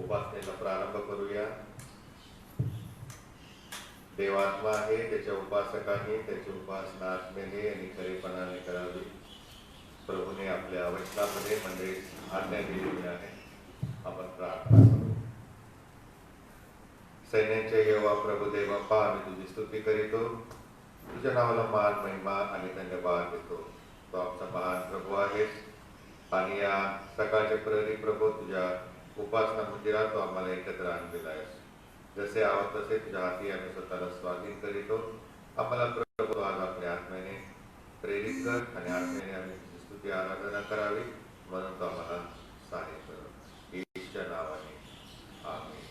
उपासनेला प्रारंभ करूया. देवात्मा आहे, त्याच्या उपासकांनी त्याची उपासना आत्मेने आणि खरेपणाने करावी. प्रभूने आपल्या वचनामध्ये मंडळीस आज्ञा दिलेली आहे. आपण प्रार्थना करू. सैन्यांच्या यहोवा प्रभू देवा, पहा आम्ही तुझी स्तुती करीतो, तुझ्या नावाला मान महिमा आणि धन्यवाद देतो. तो आमचा महान प्रभू आहेस आणि या सकाळच्या प्रहरी प्रभू तुझ्या उपासना मंदिरात तो आम्हाला एकत्र आणलेला आहेस. जसे आहोत तसे तुझ्या हाती आम्ही स्वतःला स्वाधीन करीतो. आम्हाला प्रभू आज आपल्या आत्म्याने प्रेरित कर आणि आत्म्याने आम्ही तुझी स्तुती आराधना करावी, म्हणून तो आम्हाला सहाय्य कर. येशूच्या नावाने आमेन.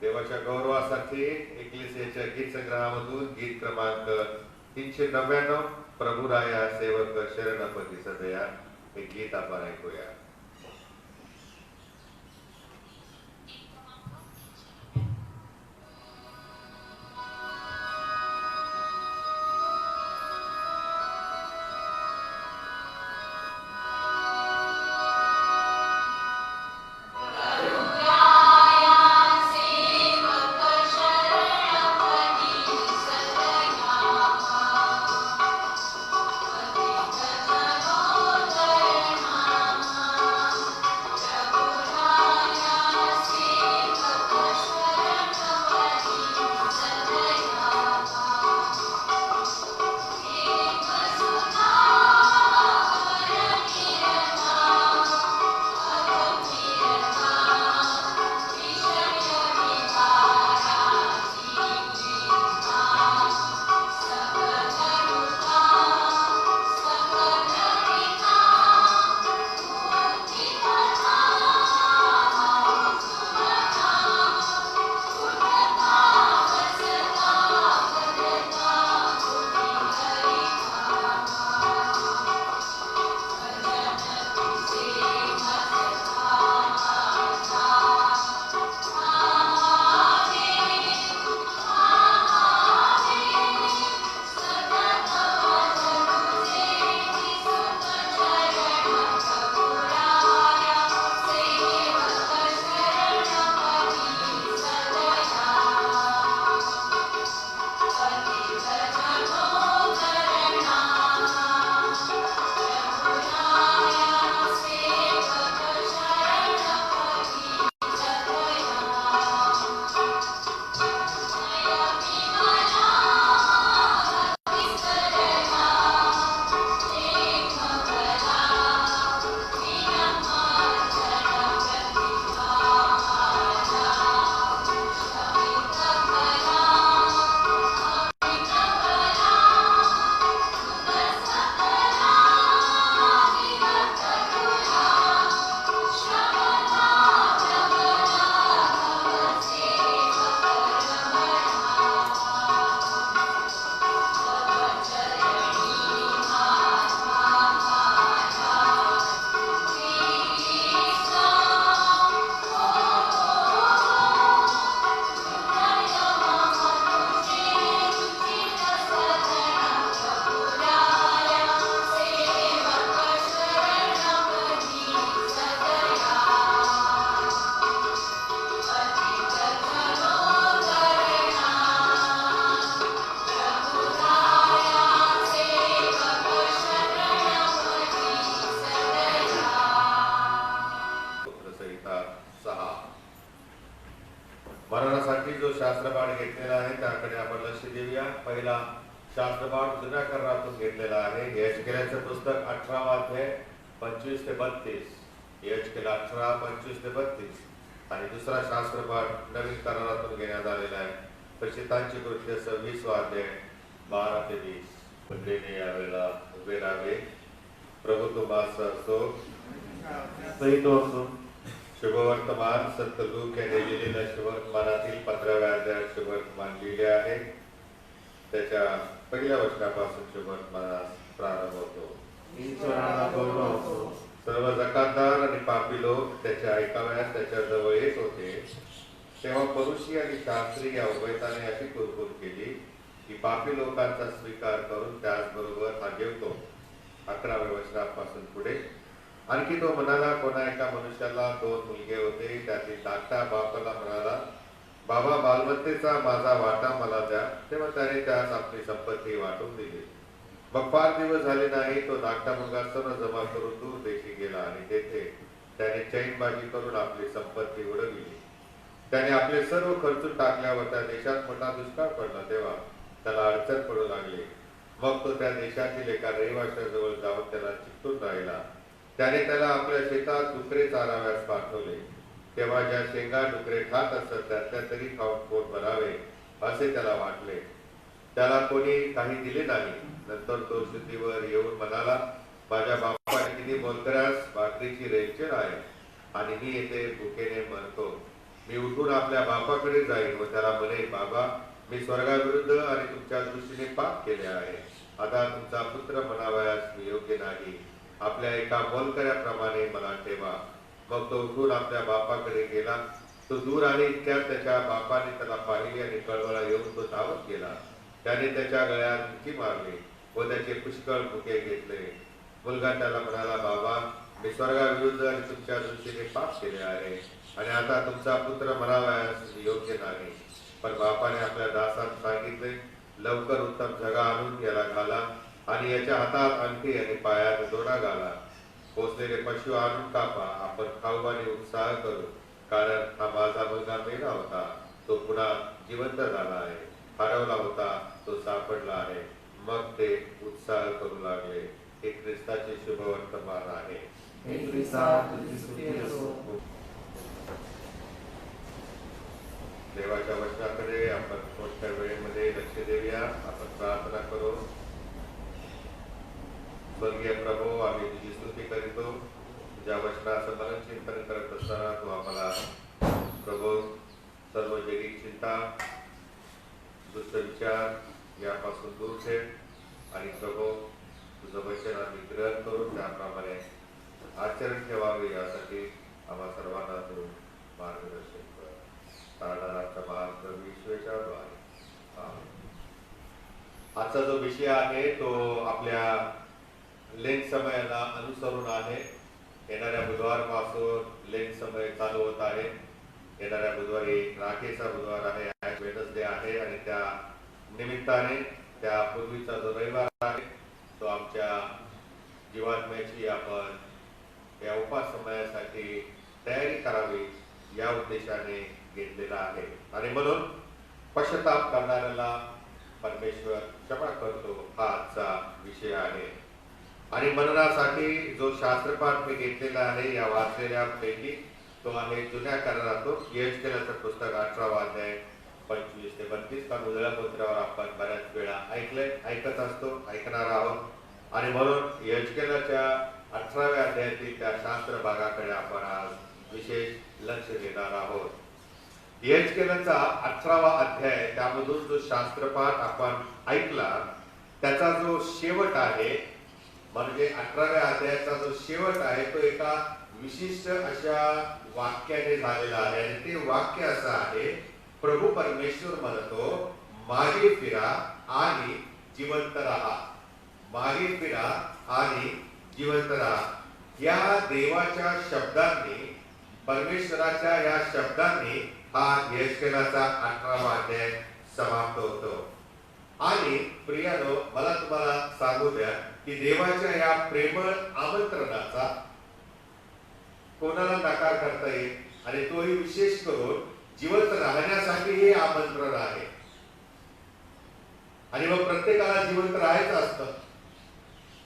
देवाच्या गौरवासाठी एकलीसियाच्या गीत संग्रहामधून गीत क्रमांक 399 प्रभुराया सेवक शरणपती सदया हे गीत आपण ऐकूया. मरणासाठी जो शास्त्रपाठ घेतलेला आहे त्याकडे आपण लक्ष देऊया. पहिला शास्त्रपाठ जुन्या करारातून घेतलेला आहे. यहेजकेलाचं पुस्तक 18 अध्याय 25 ते 32. यहेजकेल 18 25 ते 32. आणि दुसरा शास्त्रपाठ नवीन करारातून घेण्यात आलेला आहे. प्रचितांची कृत्य 26 अध्याय 12 ते 20. मंडळीने यावेळेला उभे राहावे. प्रभू तुम्हास असो, सहित असो. शुभवर्तमान संत लूक यांनी लिहिलेल्या शुभवर्तमानातील 15व्या अध्यायात शुभवर्तमान लिहिले आहे. त्याच्या पहिल्या वचनापासून शुभवर्तमानास प्रारंभ होतो. सर्व जकातदार आणि पापी लोक त्याच्या ऐकाव्यास त्याच्या जवळ येत होते. तेव्हा परुषी आणि शास्त्री या उभयताने अशी कुरकुर केली की पापी लोकांचा स्वीकार करून त्याचबरोबर हा जेवतो. 11व्या वचनापासून पुढे. आणखी तो म्हणाला, कोणा एका मनुष्याला 2 मुलगे होते. त्यातील धाकटा बापाला म्हणाला, बाबा, मालमत्तेचा माझा वाटा मला द्या. तेव्हा त्याने त्यास आपली संपत्ती वाटून दिली. मग फार दिवस झाले नाही, तो धाकटा मुलगा सर्व जमा करून दूर देशी गेला आणि तेथे त्याने चैनबाजी करून आपली संपत्ती उडविली. त्याने आपले सर्व खर्चून टाकल्यावर त्या देशात मोठा दुष्काळ पडला. तेव्हा त्याला अडचण पडू लागली. मग तो त्या देशातील एका रहिवाशाजवळ जाऊन त्याला चिकटून राहिला. त्याने त्याला आपल्या शेतात डुकरे चाराव्यास पाठवले. तेव्हा ज्या शेंगा डुकरे खात असत त्यातल्या तरी खाऊन पोट भरावे असे त्याला वाटले. त्याला कोणी काही दिले नाही. नंतर तो शुद्धीवर येऊन म्हणाला, माझ्या बापाने किती मोलकऱ्यास भाकरीची रेलचेल आहे आणि मी येथे भुकेने मरतो. मी उठून आपल्या बापाकडे जाईन व त्याला म्हणेन, बाबा, मी स्वर्गाविरुद्ध आणि तुमच्या दृष्टीने पाप केले आहे. आता तुमचा पुत्र म्हणावयास मी योग्य नाही. आपल्या एका मोलकऱ्याप्रमाणे मला ठेवा. मग तो उठून आपल्या बापाकडे गेला. तो दूर आणि इतक्यात त्याच्या बापाने त्याला पाहिली आणि कळवळा येऊन तो धावत गेला. त्याने त्याच्या गळ्यात मिठी मारली व त्याचे पुष्कळ भुके घेतले. मुलगा त्याला म्हणाला, बाबा, मी स्वर्गाविरुद्ध आणि तुमच्या दृष्टीने पाप केले आहे आणि आता तुमचा पुत्र म्हणावयास मी योग्य नाही. पण बापाने आपल्या दासांना सांगितले, लवकर उत्तम झगा आणून याला घाला आणि याच्या हातात अंगठी आणि पायात दोरा घाला. पोचलेले पशु आणून कापा. आपण खाऊ आणि उत्साह करू, कारण हा माझा मुलगा मेला होता, तो पुन्हा जिवंत झाला आहे. हरवला होता, तो सापडला आहे. मग ते उत्साह करू लागले. हे ख्रिस्ताचे शुभ वर्तमान आहे. देवाच्या वचनाकडे आपण मोठ्या वेळेमध्ये लक्ष देऊया. आपण प्रार्थना करू. स्वर्गीय प्रभू, आम्ही तुझी स्तुती करीतो. तुझ्या वचनाचं मन चिंतन करत असताना तू आम्हाला प्रभू सर्व जैविक चिंता, दुष्ट विचार यापासून दूर ठेव आणि प्रभू तुझं वचन आम्ही ग्रहण करून त्याप्रमाणे आचरण ठेवावे यासाठी आम्हा सर्वांना तू मार्गदर्शन कर. तारणाराचा महान प्रभू येशूच्या द्वारे. आजचा जो विषय आहे तो आपल्या लेन समयाला अनुसरून आहे. येणाऱ्या बुधवारपासून लेन समय चालू होत आहे. येणाऱ्या बुधवारी राखेचा बुधवार आहे, वेडनेसडे आहे आणि त्या निमित्ताने त्या पूर्वीचा जो रविवार आहे तो आमच्या जीवात्म्याची आपण या उपास समयासाठी तयारी करावी या उद्देशाने घेतलेला आहे. आणि म्हणून पश्चाताप करणाऱ्याला परमेश्वर क्षमा करतो हा आजचा विषय आहे. आणि मननासाठी जो शास्त्रपाठ मी घेतलेला आहे या वाचलेल्या पैकी तो आहे जुन्या करारातून यहेजकेलाचं पुस्तक 18वा अध्याय 25 ते 32. कारण उजळ्या पत्रावर आपण बऱ्याच वेळा ऐकत असतो, ऐकणार आहोत. आणि म्हणून यहेजकेलाच्या 18व्या अध्यायातील त्या शास्त्र भागाकडे आपण आज विशेष लक्ष देणार आहोत. यहेजकेलाचा 18वा अध्याय, त्यामधून जो शास्त्रपाठ आपण ऐकला त्याचा जो शेवट आहे, म्हणजे 18व्या अध्यायाचा जो शेवट आहे तो एका विशिष्ट अशा वाक्याने झालेला आहे. आणि ते वाक्य असं आहे, प्रभू परमेश्वर म्हणतो, मागे फिरा आणि जिवंत राहा. मागे फिरा आणि जिवंत राहा. या देवाच्या शब्दांनी, परमेश्वराच्या या शब्दांनी हा यहेजकेलाचा 18वा अध्याय समाप्त होतो. आणि प्रियानो, मला तुम्हाला सांगू द्या की देवाच्या या प्रेमळ आमंत्रणाचा कोणाला नकार करता येईल. आणि तोही विशेष करून जिवंत राहण्यासाठी हे आमंत्रण आहे. आणि मग प्रत्येकाला जिवंत राहायचं असतं.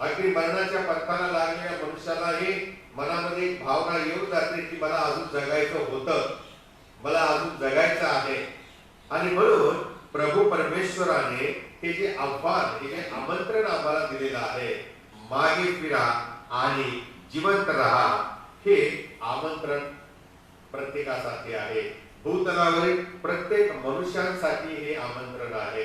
अगदी मरणाच्या पथाला लागलेल्या मनुष्यालाही मनामध्ये एक भावना येऊन जाते की मला अजून जगायचं होतं, मला अजून जगायचं आहे. आणि म्हणून प्रभू परमेश्वराने हे जे आव्हान, हे जे आमंत्रण आम्हाला दिलेलं आहे, मागे फिरा आणि जिवंत राहा, हे आमंत्रण प्रत्येकासाठी आहे. भूतलावरील प्रत्येक मनुष्यांसाठी हे आमंत्रण आहे.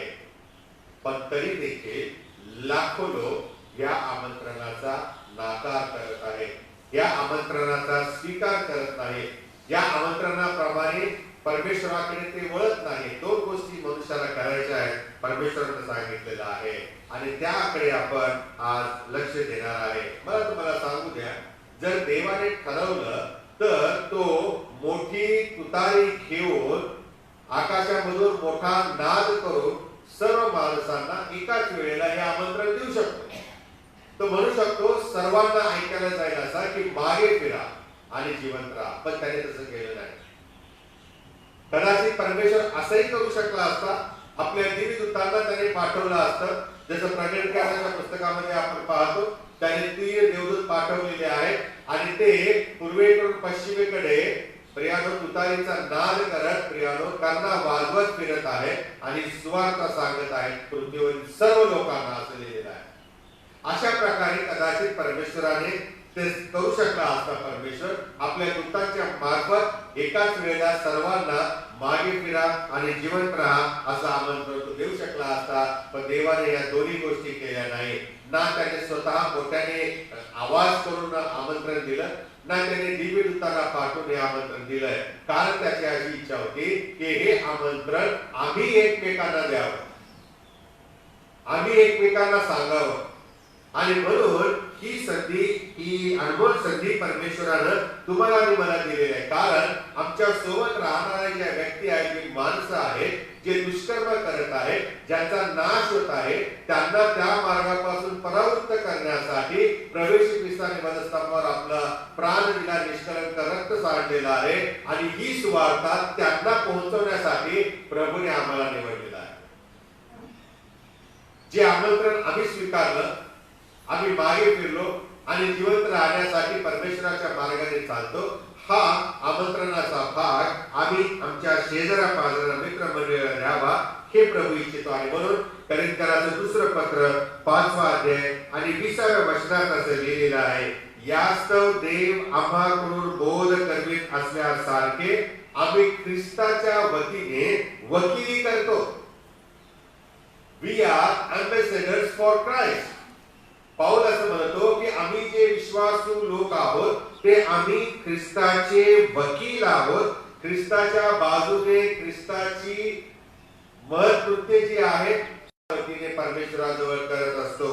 पण तरी देखील लाखो लोक या आमंत्रणाचा नाकार करत आहेत, या आमंत्रणाचा स्वीकार करत नाहीत, या आमंत्रणाप्रमाणे परमेश्वराकडे ते वळत नाही. दोन गोष्टी मनुष्याला करायच्या आहेत, परमेश्वराने सांगितलेलं आहे आणि त्याकडे आपण आज लक्ष देणार आहे. मला तुम्हाला सांगू द्या जर देवाने ठरवलं तर तो मोठी तुतारी घेऊन आकाशामधून मोठा नाद करून सर्व माणसांना एकाच वेळेला हे आमंत्रण देऊ शकतो. तो म्हणू शकतो सर्वांना ऐकायला जाईल असा की मागे फिरा आणि जिवंत राहा, पण त्याने तसं केलं नाही. कदाचित परमेश्वर असंही करू शकला असता, आपल्या दिव्यदूतांना त्याने पाठवलं असतं. जसं प्रकटण्याच्या पुस्तकामध्ये आपण पाहतो त्याने 3 देवदूत पाठवलेले आहेत आणि ते पूर्वेकडून पश्चिमेकडे प्रियानो तुतारीचा नाद करत प्रियानो कर्णा वाजवत फिरत आहे आणि सुवार्थ सांगत आहेत पृथ्वीवरील सर्व लोकांना असं लिहिलेलं आहे. अशा प्रकारे कदाचित परमेश्वराने ते करू शकला असता. परमेश्वर आपल्या दूतांच्या मार्फत एकाच वेळेला सर्वांना मागे फिरा आणि जिवंत राहा असं आमंत्रण तो देऊ शकला असता, पण देवाने या दोन्ही गोष्टी केल्या नाही. ना त्याने स्वतः मोठ्याने आवाज करून आमंत्रण दिलं, ना त्याने दिव्यदूतांना पाठवून हे आमंत्रण दिलंय. कारण त्याची अशी इच्छा होती की हे आमंत्रण आम्ही एकमेकांना द्यावं, आम्ही एकमेकांना सांगावं. आणि म्हणून ही संधी, ही अनमोल संधी परमेश्वरानं तुम्हाला आणि मला दिलेली आहे. कारण आमच्या सोबत राहणाऱ्या ज्या व्यक्ती आहेत, जी माणसं आहेत, जे दुष्कर्म करत आहेत, ज्यांचा नाश होत आहे, त्यांना त्या मार्गापासून परावृत्त करण्यासाठी प्रवेश ख्रिस्ताने वधस्तंभावर आपला प्राण दिला, निष्कलंक रक्त सांडलेला आहे आणि ही सुवार्ता त्यांना पोहोचवण्यासाठी प्रभूने आम्हाला निवडलेला आहे. जे आमंत्रण आम्ही स्वीकारलं, आम्ही मागे फिरलो आणि जिवंत राहण्यासाठी परमेश्वराच्या मार्गाने चालतो, हा आमंत्रणाचा भाग आम्ही आमच्या शेजाऱ्या पाजाऱ्या मित्रमंडळीला द्यावा हे प्रभू इच्छितो. आणि म्हणून करिंथ्याचं 2 पत्र 5वा अध्याय आणि 20व्या वचनात असं लिहिलेलं आहे, यास्तव देव आम्हाकडून बोध करवीत असल्यासारखे आम्ही ख्रिस्ताच्या वतीने वकिली करतो. We are ambassadors for Christ. Paul असं म्हणतो की आम्ही जे विश्वासू लोक आहोत ते आम्ही ख्रिस्ताचे वकील आहोत. ख्रिस्ताच्या बाजूने ख्रिस्ताची महत्कृत्ये जी आहेत वतीने परमेश्वराजवळ करत असतो.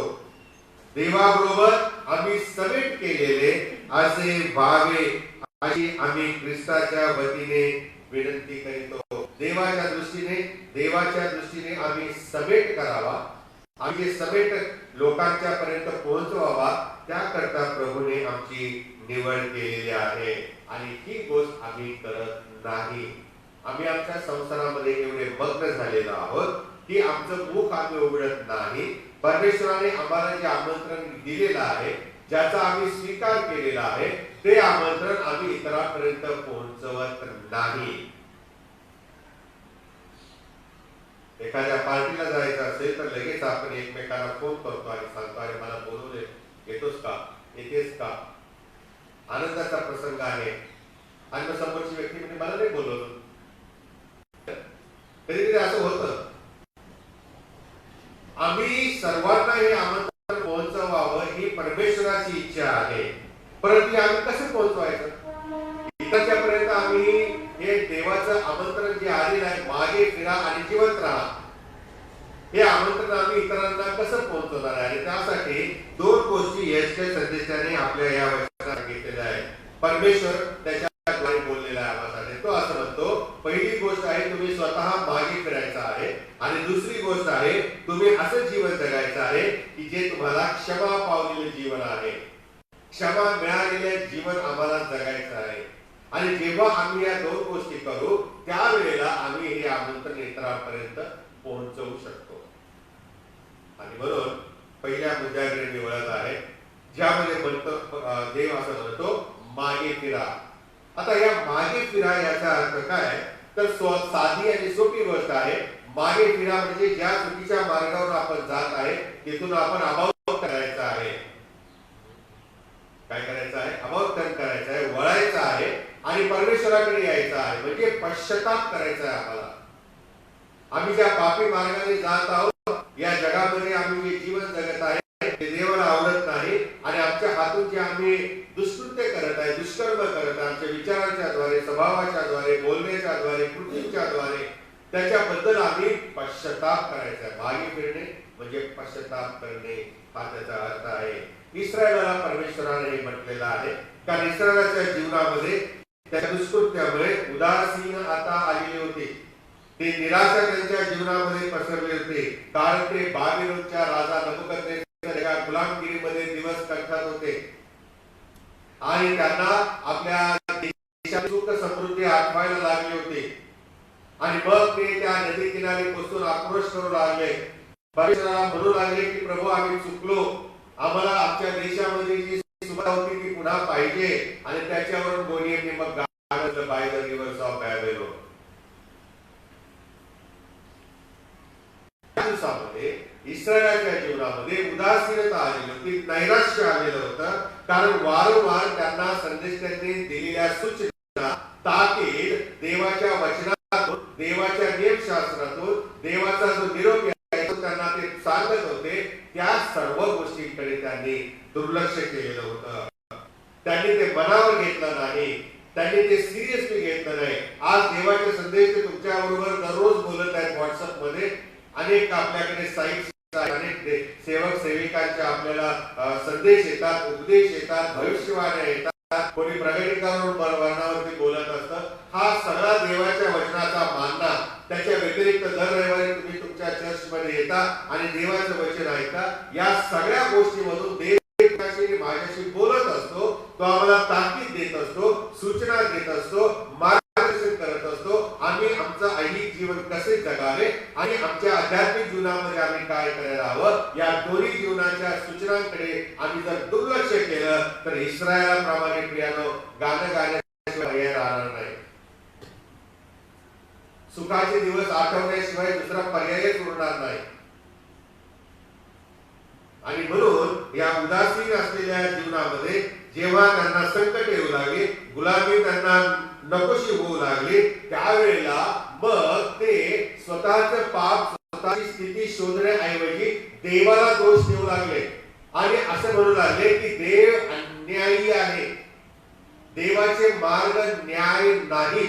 देवाबरोबर आम्ही समेट केलेले असे व्हावे अशी आम्ही ख्रिस्ताच्या वतीने विनंती करीतो. देवाच्या दृष्टीने आम्ही समेट करावा, आम्ही समेट लोकांच्या पर्यंत पोहोचवावा, त्याकरता प्रभूने आमची निवड केलेली आहे. आणि ही गोष्ट आम्ही करत नाही. आम्ही आमच्या संसारामध्ये एवढे मग्न झालेलो आहोत की आमचं मुख आम्ही उघडत नाही. परमेश्वराने आम्हाला जे आमंत्रण दिलेलं आहे, ज्याचा आम्ही स्वीकार केलेला आहे, ते आमंत्रण आम्ही इतरांपर्यंत पोहोचवत नाही. एखाद्या पार्टीला जायचं असेल तर लगेच आपण एकमेकांना फोन करतो आणि सांगतो, अरे मला बोलवले, येतोस का, येतेस का, आनंदाचा प्रसंग आहे. आणि मग समोरची व्यक्ती म्हणजे मला नाही बोलवलं. कधी कधी असं होतं. आम्ही सर्वांना हे आमंत्रण पोहोचवावं ही परमेश्वराची इच्छा आहे, परंतु आम्ही कसं पोहोचवायचं? इतरच्या पर्यंत आम्ही हे देवाचं आमंत्रण जे आलेलं आहे, मागे फिरा आणि जिवंत राहा, हे आमंत्रण आम्ही इतरांना कसं पोहोचवणार आहे? त्यासाठी 2 गोष्टी यशच्या संदेशाने आपल्या या वचनात सांगितलेल्या आहेत. परमेश्वर त्याच्याद्वारे बोललेला आहे आम्हाला. तो असं म्हणतो, पहिली गोष्ट आहे तुम्ही स्वतः मागे फिरायचं आहे आणि दुसरी गोष्ट आहे तुम्ही असं जीवन जगायचं आहे की जे तुम्हाला क्षमा पावलेलं जीवन आहे. क्षमा मिळालेलं जीवन आम्हाला जगायचं आहे. आणि जेव्हा आम्ही या 2 गोष्टी करू त्यावेळेला आम्ही हे आमंत्रण इतरांपर्यंत पोहोचवू शकतो. आणि म्हणून पहिल्या मुद्द्याकडे मी वळत आहे, ज्यामध्ये म्हणतो देव असं म्हणतो मागे फिरा. आता या मागे फिरा याचा अर्थ काय? तर साधी आणि सोपी गोष्ट आहे. मागे फिरा म्हणजे ज्या चुकीच्या मार्गावर आपण जात आहे तिथून आपण अबाउट करायचं आहे. काय करायचं आहे? अबाउट टर्न करायचं आहे, वळायचं आहे आणि परमेश्वराकडे यायचं आहे. म्हणजे पश्चाताप करायचा आहे आम्हाला. आम्ही ज्या पापी मार्गाने जात आहोत, या जगामध्ये आम्ही जे जीवन जगत आहे ते देवाला आवडत नाही आणि आमच्या हातून जे आम्ही दुष्कृत्य करत आहे, दुष्कर्म करत आहे, आमच्या विचारांच्या द्वारे, स्वभावाच्या द्वारे, बोलण्याच्या द्वारे, कृतीच्या द्वारे, त्याच्याबद्दल आम्ही पश्चाताप करायचा आहे. मागे फिरणे म्हणजे पश्चाताप करणे हा त्याचा अर्थ आहे. इस्रायलाला परमेश्वराने म्हटलेलं आहे कारण इस्रायलाच्या जीवनामध्ये त्या दुष्कृत्यामुळे उदासीन आता आलेले होते. ते निराशा त्यांच्या जीवनामध्ये पसरले होते, कारण ते बाबिलोनच्या राजा नबुकदनेस्सर या गुलामगिरीमध्ये दिवस कंठत होते आणि त्यांना आपल्या देशाची सुख समृद्धी आठवायला लागली होती. आणि मग ते त्या नदी किनारी बसून आक्रोश करू लागले, परमेश्वराला म्हणू लागले की प्रभू आम्ही चुकलो, आम्हाला आमच्या देशामध्ये जी सुविधा होती ती पुन्हा पाहिजे. आणि त्याच्यावर बोनियमने मग गाणं बाय द रिव्हर्स ऑफ बॅबेलोन. त्या दिवसामध्ये इस्रायलाच्या जीवनामध्ये उदासीनता आलेली होती, नैराश्य आलेलं होतं, कारण वारंवार त्यांना संदेशाने दिलेल्या सूचना, ताकीद, देवाच्या वचनातून, देवाच्या नियमशास्त्रातून, देवाचा जो निरोप त्यांना ते सांगत होते, त्या सर्व गोष्टींकडे त्यांनी दुर्लक्ष केलेलं होतं. त्यांनी ते मनावर घेतलं नाही, त्यांनी ते सिरियसली घेतलं नाही. आज देवाचे संदेश तुमच्या बरोबर दररोज बोलत आहेत व्हॉट्सअप मध्ये. अनेक आपल्याकडे साईट्स, अनेक सेवक सेविकांच्या आपल्याला संदेश येतात, उपदेश येतात, भविष्यवाण्या येतात, कोणी प्रगतीकरण वर्णावरती बोलत असतं. हा सगळा देवाच्या वचनाचा मानना. त्याच्या व्यतिरिक्त दर रविवारी तुम्ही तुमच्या चर्चमध्ये येता आणि देवाचं वचन ऐकता. या सगळ्या गोष्टीमधून देव माझ्याशी बोलत असतो, तो आम्हाला ताकीद देत असतो, सूचना देत असतो, मार्गदर्शन करत असतो. आम्ही आमचं ऐहिक जीवन कसे जगावे आणि आमच्या आध्यात्मिक जीवनामध्ये आम्ही काय करायला हवं, या दोन्ही जीवनाच्या सूचनांकडे आम्ही जर दुर्लक्ष केलं तर इस्रायलाप्रमाणे प्रियानो गाणं गाण्याशिवाय पर्याय राहणार नाही. सुखाचे दिवस आठवण्याशिवाय दुसरा पर्यायच उरणार नाही. आणि म्हणून या उदासीन असलेल्या जीवनामध्ये जेव्हा त्यांना संकट येऊ लागले, गुलामी त्यांना नकोशी होऊ लागली, त्यावेळेला मग ते स्वतःचं पाप, स्वतःची स्थिती शोधण्याऐवजी देवाला दोष देऊ लागले आणि असं म्हणू लागले की देव अन्यायी आहे, देवाचे मार्ग न्याय नाही.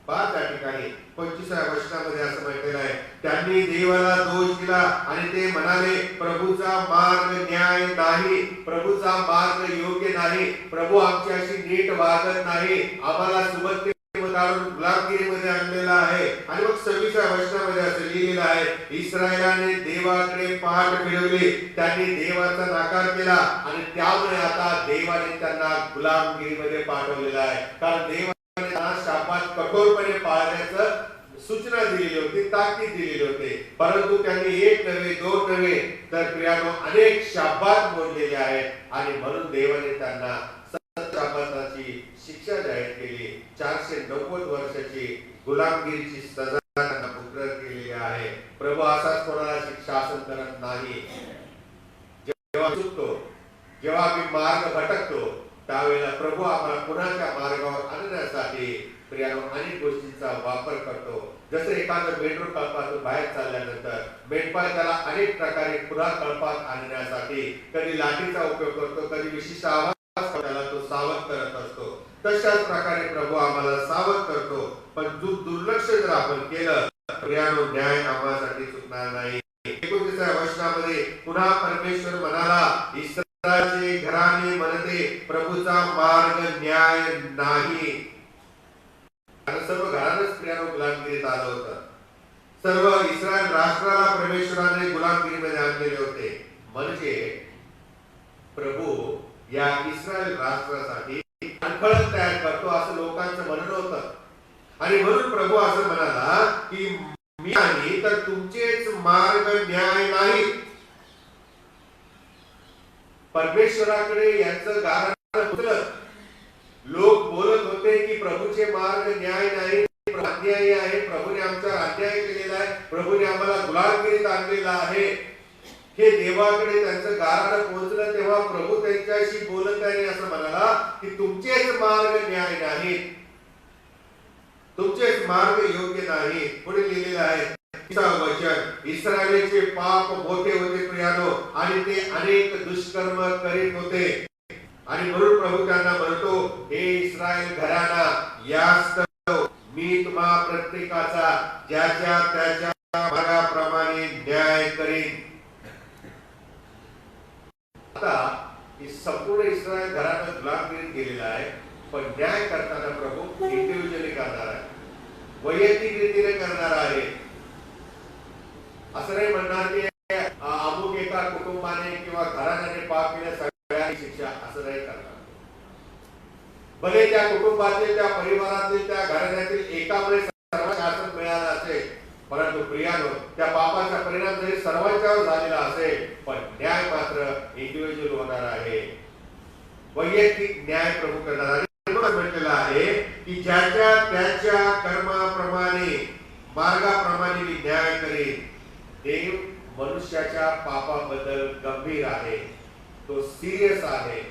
पहा त्या ठिकाणी 25व्या वचनामध्ये असं म्हटलेलं आहे, त्यांनी देवाला दोष दिला आणि ते म्हणाले प्रभूचा मार्ग न्याय नाही, प्रभूचा मार्ग योग्य नाही, प्रभू आमच्याशी नीट वागत नाही, आम्हाला सुबत्ते काढून गुलामगिरीमध्ये आणलेला आहे. आणि मग 26व्या वचनामध्ये असं लिहिलेलं आहे, इस्रायलाने देवाकडे पाठ फिरवली, त्यांनी देवाचा नाकार केला आणि त्यामुळे आता देवाने त्यांना गुलामगिरीमध्ये पाठवलेला आहे. कारण देवाने शापात कठोरपणे पाळण्याचं सूचना दिलेली होती, ताकीद दिलेली होती, परंतु त्यांनी एक नव्हे, दोन नव्हे, तर प्रियानो अनेक शापात मोडलेले आहेत. आणि म्हणून देवाने त्यांना शापाची शिक्षा जाहीर केली. 490 वर्षाची गुलामगिरीची सजा त्यांना मुद्रण केलेली आहे. प्रभू असाच कोणाला शासन करत नाही. जेव्हा चुकतो, जेव्हा आम्ही मार्ग भटकतो, त्यावेळेला प्रभू आम्हाला पुन्हा त्या मार्गावर आणण्यासाठी प्रियानो अनेक गोष्टींचा वापर करतो. जसं एखादं मेंढरू कळपातून बाहेर चालल्यानंतर मेंढपाळ त्याला अनेक प्रकारे पुन्हा कळपात आणण्यासाठी कधी लाठीचा उपयोग करतो, कधी विशिष्ट आवाज त्याला तो सावध करत असतो. तशाच प्रकारे प्रभू आम्हाला सावध करतो. पण दुर्लक्ष जर आपण केलं प्रियानो न्याय आम्हासाठी चुकणार नाही. 29व्या वचनामध्ये पुन्हा परमेश्वर म्हणाला, इस्रायलचे घराणे म्हणते प्रभूचा मार्ग न्याय नाही. सर्व घरानंच प्रियानो गुलामगिरीत आलं होतं. सर्व इस्रायल राष्ट्राला परमेश्वराने गुलामगिरीमध्ये आणलेले होते. म्हणजे प्रभू या इस्रायल राष्ट्रासाठी अडखळत तयार करतो असं लोकांचं म्हणणं होतं. आणि म्हणून प्रभू असं म्हणाला की मी आणि तर तुमचेच मार्ग न्याय नाही. परमेश्वराकडे यांचं गारण उचलत लोक बोलत होते की प्रभूचे मार्ग न्याय नाही, अन्यायी आहे, प्रभूने आमचा अन्याय केलेला आहे, प्रभूने आम्हाला गुलामगिरीत आणलेला आहे. हे देवाकडे त्यांचं गारण पोहोचलं तेव्हा प्रभू त्यांच्याशी बोलत आहे, असं म्हणाला की तुमचेच मार्ग न्याय नाही, तुमचेच मार्ग योग्य नाही. पुढे लिहिलेलं आहे वचन, इस्रायलीचे पाप मोठे होते प्रियानो आणि ते अनेक दुष्कर्म करीत होते. आणि म्हणून प्रभू त्यांना म्हणतो, हे इस्रायल घराणा, यास्तव मी तुम्हा प्रत्येकाचा ज्याच्या त्याच्या मार्गाप्रमाणे न्याय करीन. आता की संपूर्ण इस्रायल घरात गुलामगिरीत गेलेला आहे, पण न्याय करताना प्रभू इंडिव्हिज्युअली करणार आहे, वैयक्तिक रीतीने करणार आहे. असं नाही म्हणणार की अमुक एका कुटुंबाने किंवा घराण्याने पाप केल्या सगळ्यांनी शिक्षा, असं नाही करणार. भले त्या कुटुंबातील, त्या परिवारातील, त्या घराण्यातील एकामुळे सर्व शासन मिळालं असेल, परंतु प्रियानो त्या पापाचा परिणाम जरी सर्वांच्यावर झालेला असेल, पण न्याय मात्र इंडिव्हिज्युअल होणार आहे, वैयक्तिक न्याय प्रभू करणार आहे. म्हटलेलं आहे की ज्याच्या त्याच्या कर्माप्रमाणे मार्गाप्रमाणे मी न्याय करेन. देव मनुष्याच्या पापाबद्दल गंभीर आहे, तो सिरियस आहे,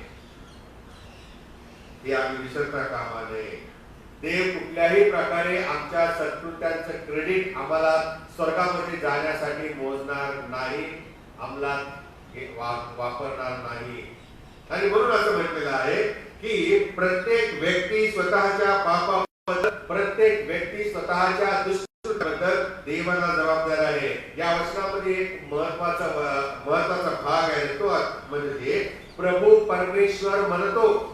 हे आम्ही विसरता कामा नये. देव कुठल्याही प्रकारे आमच्या सत्कृत्यांचं क्रेडिट आम्हाला स्वर्गामध्ये जाण्यासाठी मोजणार नाही, अंमलात वापरणार नाही. आणि म्हणून असं म्हटलेलं आहे की प्रत्येक व्यक्ती स्वतःच्या पापाबद्दल, प्रत्येक व्यक्ती स्वतःच्या दुष्टबद्दल देवाला जबाबदार आहे. या वचनामध्ये एक महत्वाचा भाग आहे, तो म्हणजे प्रभू परमेश्वर म्हणतो.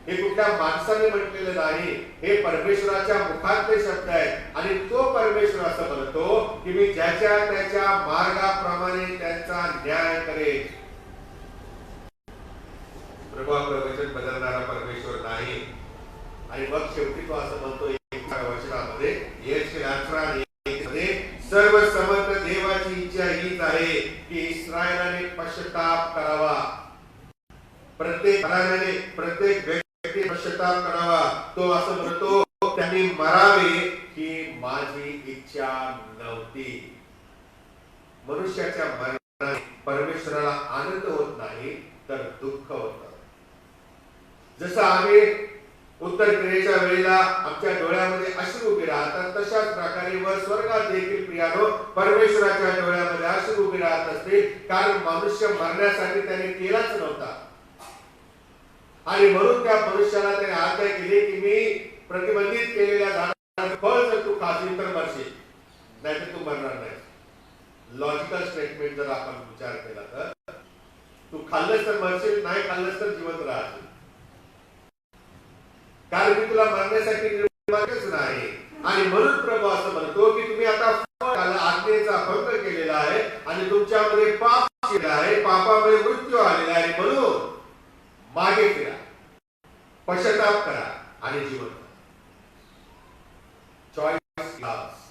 हे कुठल्या माणसाने म्हटलेले नाही, हे परमेश्वराच्या मुखातले शब्द आहेत. आणि तो परमेश्वर असं म्हणतो की मी ज्याच्या त्याच्या मार्गाप्रमाणे त्यांचा न्याय करेन. प्रभू आपलं वचन बदलणारा परमेश्वर नाही. आणि मग शेवटी तो असं म्हणतो वचनामध्ये, सर्व समर्थ देवाची इच्छा हीच आहे की इस्रायलाने पश्चाताप करावा. प्रत्येक घराण्याने, प्रत्येक व्यक्ती पश्चाताप करावा. तो असं म्हणतो, त्यांनी मरावे ही माझी इच्छा नव्हती. मनुष्याच्या मरणाने परमेश्वराला आनंद होत नाही, तर दुःख होतं. जसं आम्ही उत्तर क्रियेच्या वेळेला आमच्या डोळ्यामध्ये अश्रू उभे राहतात, तशाच प्रकारे वर स्वर्गात देखील प्रियानो परमेश्वराच्या डोळ्यामध्ये अश्रू उभे राहत असते. कारण मनुष्य मरण्यासाठी त्याने केलाच नव्हता. आणि म्हणून त्या मनुष्याला त्याने आज्ञा केली की मी प्रतिबंधित केलेल्या झाडाचं फळ जर तू खाशील तर मरशील, नाही तर तू मरणार नाही. लॉजिकल स्टेटमेंट जर आपण विचार केला तर तू खाल्लंस तर मरशील, नाही खाल्लंस तर जिवंत राहशील. कारण मी तुला मरण्यासाठी निर्माणच नाही. आणि म्हणून प्रभू असं म्हणतो की तुम्ही आता आज्ञेचा भंग केलेला आहे आणि तुमच्यामध्ये पाप केला आहे, पापामुळे मृत्यू आलेला आहे. म्हणून मागे फिरा, पश्चाताप करा आणि जीवन. Choice class.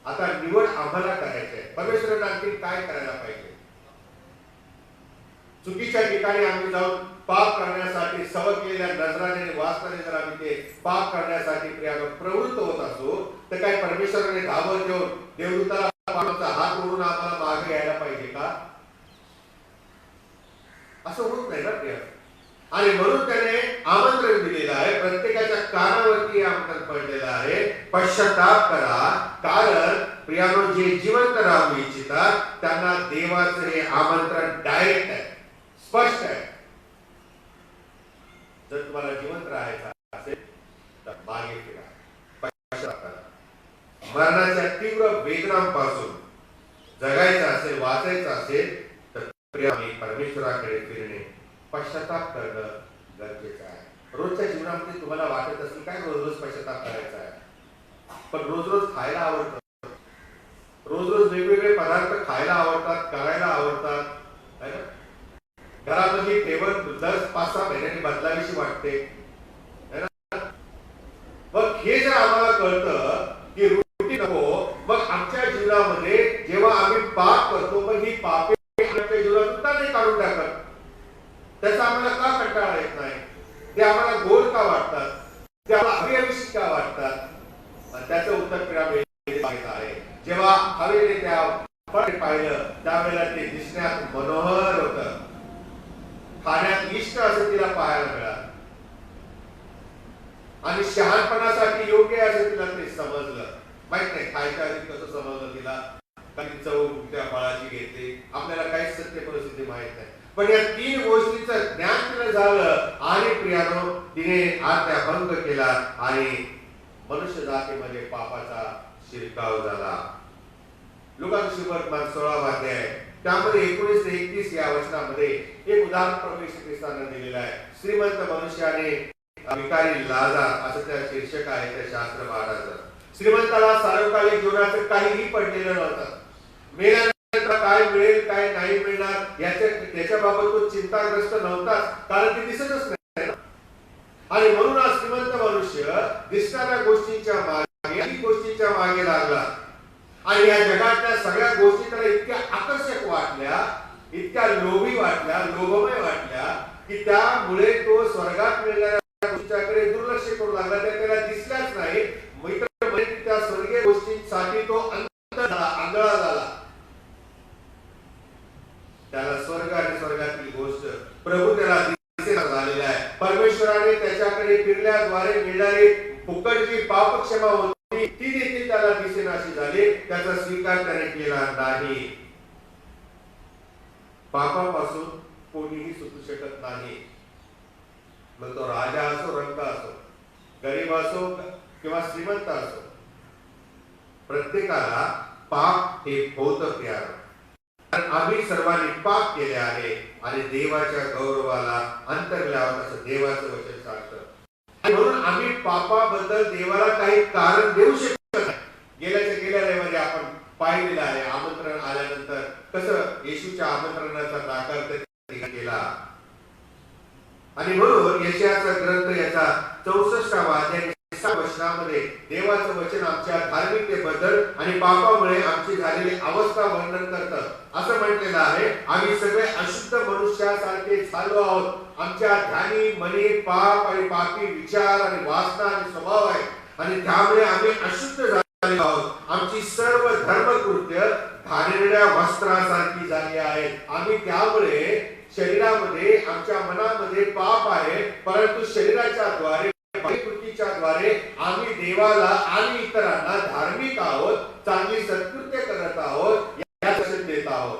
आता निवड आम्हाला करायची आहे. परमेश्वराने आणखी काय करायला पाहिजे? चुकीच्या ठिकाणी आम्ही जाऊन पाप करण्यासाठी, सवकलेल्या नजराने वासनाने जर आम्ही ते पाप करण्यासाठी प्रवृत्त होत असो, तर काय परमेश्वराने धावत घेऊन देवदूताला पापाचा हात ओढून आम्हाला मागे यायला पाहिजे का? असं होत नाही ना प्रिय. आणि म्हणून त्याने आमंत्रण दिलेलं आहे, प्रत्येकाच्या कानावरती आमंत्रण पडलेलं आहे, पश्चाताप करा. कारण प्रियानो जे जिवंत राहू इच्छितात त्यांना देवाचं हे आमंत्रण डायरेक्ट आहे, स्पष्ट आहे. जर तुम्हाला जिवंत राहायचं असेल तर मागे फिरा, पश्चाताप करा. मरणाच्या तीव्र वेदनांपासून जगायचं असेल, वाचायचं असेल तर प्रियाने परमेश्वराकडे फिरणे, पश्चाताप करणं गरजेचं आहे. रोजच्या जीवनामध्ये तुम्हाला वाटत असेल काय रोज रोज पश्चाताप करायचा आहे, पण रोज रोज खायला आवडतं, रोज रोज वेगवेगळे पदार्थ खायला आवडतात, करायला आवडतात. घरामध्ये टेबल दर 5-6 महिन्यांनी बदलावीशी वाटते. मग हे जर आम्हाला कळतं की रुटीन नको, मग आमच्या जीवनामध्ये जेव्हा आम्ही पाप करतो, मग ही पापे आमच्या जीवनातून का नाही काढून टाकत? त्याचा आम्हाला का कंटाळा येत नाही? ते आम्हाला गोड का वाटतात? ते आम्हाला हवेविषयी का वाटतात? त्याचं उत्तर पिरामिड आहे. जेव्हा हवेने त्या फळ पाहिलं त्यावेळेला ते दिसण्यात मनोहर होतं, खाण्यात इष्ट असं तिला पाहायला मिळालं आणि शहाणपणासाठी योग्य असं तिला ते समजलं. माहित नाही खायच्या आधी कसं समजलं तिला, काही चव त्या फळाची घेते, आपल्याला काहीच सत्य परिस्थिती माहित नाही. पण या 3 गोष्टीचं ज्ञान तिला झालं आणि प्रियानो तिने आज्ञाभंग केला आणि मनुष्य जातीमध्ये पापाचा शिरकाव झाला. लुकाचं शुभवर्तमान 16वा अध्याय त्यामध्ये 19 ते 31 या वचनामध्ये एक उदाहरण प्रभू येशू ख्रिस्ताने दिलेलं आहे. श्रीमंत मनुष्याने भिकारी लाजार असं त्या शीर्षक आहे त्या शास्त्र पाठाचं. श्रीमंताला सार्वकालिक जीवनाचं काहीही पडलेलं नव्हतं. मेल्यानंतर काय मिळेल काय नाही मिळणार त्याच्याबाबत तो चिंताग्रस्त नव्हताच, कारण ती दिसतच नाही. आणि म्हणून हा श्रीमंत मनुष्य दिसणाऱ्या गोष्टींच्या मागे लागला आणि या जगातल्या सगळ्या गोष्टी त्याला इतक्या आकर्षक वाटल्या, इतक्या लोभी वाटल्या, लोभमय वाटल्या की त्यामुळे तो स्वर्गात मिळणाऱ्या गोष्टींकडे दुर्लक्ष करू लागला. त्याला दिसल्याच नाही. मित्र म्हणजे त्या स्वर्गीय गोष्टींसाठी तो आंधळा झाला. त्याला स्वर्ग आणि स्वर्गातील गोष्ट प्रभू त्याला दिसेना झालेला आहे. परमेश्वराने त्याच्याकडे फिरल्याद्वारे मिळणारी फुकटची पापक्षमा होती ती देखील त्याला दिसेनाशी झाली. त्याचा स्वीकार त्याने केला नाही. पापापासून कोणीही सुटू शकत नाही. मग तो राजा असो, रंक असो, गरीब असो किंवा श्रीमंत असो, प्रत्येकाला पाप हे होतं प्यार. आम्ही सर्वांनी पाप केले आहे आणि देवाच्या गौरवाला अंतर लावत असं देवाचं वचन सांगतं. म्हणून आम्ही पापाबद्दल देवाला काही कारण देऊ शकत नाही. गेल्या रविवारी आपण पाहिलेलं आहे आमंत्रण आल्यानंतर कसं येशूच्या आमंत्रणाचा नाकार केला. आणि म्हणून यशायाचा ग्रंथ याचा 64वा अध्याय 6 वचनामध्ये देवाचं वचन आमच्या धार्मिकतेबद्दल आणि पापामुळे आमची झालेली अवस्था वर्णन करतं. असं म्हटलेलं आहे, आम्ही सगळे अशुद्ध मनुष्यासारखे झालो आहोत. आमच्या ध्यानी मनी पाप आणि पापी विचार आणि वासना आणि स्वभाव आहे आणि त्यामुळे आम्ही अशुद्ध झालेलो आहोत. आमची सर्व धर्मकृत्य घाणेरड्या वस्त्रासारखी झाली आहेत. आम्ही त्यामुळे शरीरामध्ये आमच्या मनामध्ये पाप आहे, परंतु शरीराच्या द्वारे कृतीच्या द्वारे आम्ही देवाला आणि इतरांना धार्मिक आहोत, चांगली सत्कृत्य करत आहोत, या दर्शन देत आहोत.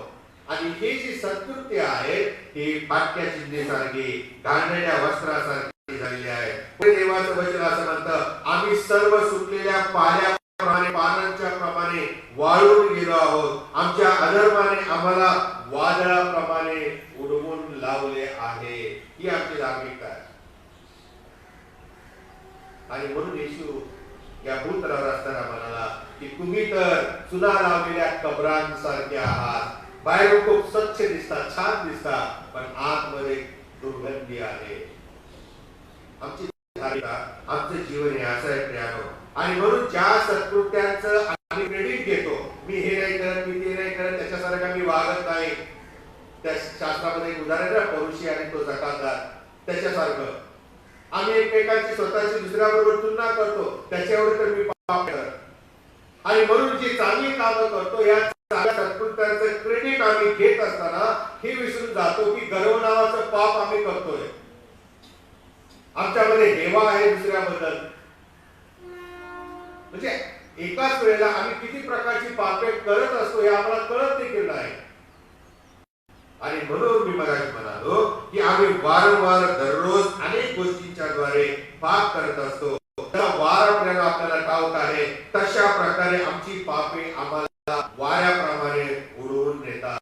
आणि ही जी सत्कृत्य आहे ही फाटक्या चिन्हेसारखी घाणेरड्या वस्त्रासारखी झालेली आहे. देवाचं वचन असं म्हणतं, आम्ही सर्व सुटलेल्या पाल्याप्रमाणे पानांच्या प्रमाणे वाळून गेलो आहोत. आमच्या अधर्माने आम्हाला वादळाप्रमाणे उडवून लावले आहे. ही आमची धार्मिकता आहे. आणि म्हणून येशू या भूतलावर असताना म्हणाला की तुम्ही तर चुना लावलेल्या कबरांसारखे आहात. बाहेरून खूप स्वच्छ दिसतात, छान दिसतात, पण आतमध्ये दुर्गंधी आहे. आमची धार्मिकता, आमचं जीवन हे असं आहे प्रियानो. आणि म्हणून ज्या सत्कृत्यांचं आम्ही क्रेडिट घेतो, मी हे नाही करत, मी ते नाही करत, त्याच्यासारखा मी वागत नाही. त्या शास्त्रामध्ये एक उदाहरण आहे, परुषी आणि तो जकातदार. त्याच्यासारखं आम्ही एकमेकांची स्वतःची दुसऱ्याबरोबर तुलना करतो, त्याच्यावर तर मी पाप करत. आणि म्हणून जी चांगली कामं करतो या चांगल्या सत्कृत्यांचं क्रेडिट आम्ही घेत असताना हे विसरून जातो की गर्व नावाचं पाप आम्ही करतोय. आमच्यामध्ये हेवा आहे दुसऱ्याबद्दल. म्हणजे एकाच वेळेला आम्ही किती प्रकारची पापे करत असतो हे आम्हाला कळत देखील नाही. आणि म्हणून मी मगाशी म्हणालो की आम्ही वारंवार दररोज अनेक गोष्टींच्या द्वारे पाप करत असतो. वारंवार आपल्याला ठाऊक आहे तशा प्रकारे आमची पापे आम्हाला वाऱ्याप्रमाणे उडवून नेतात.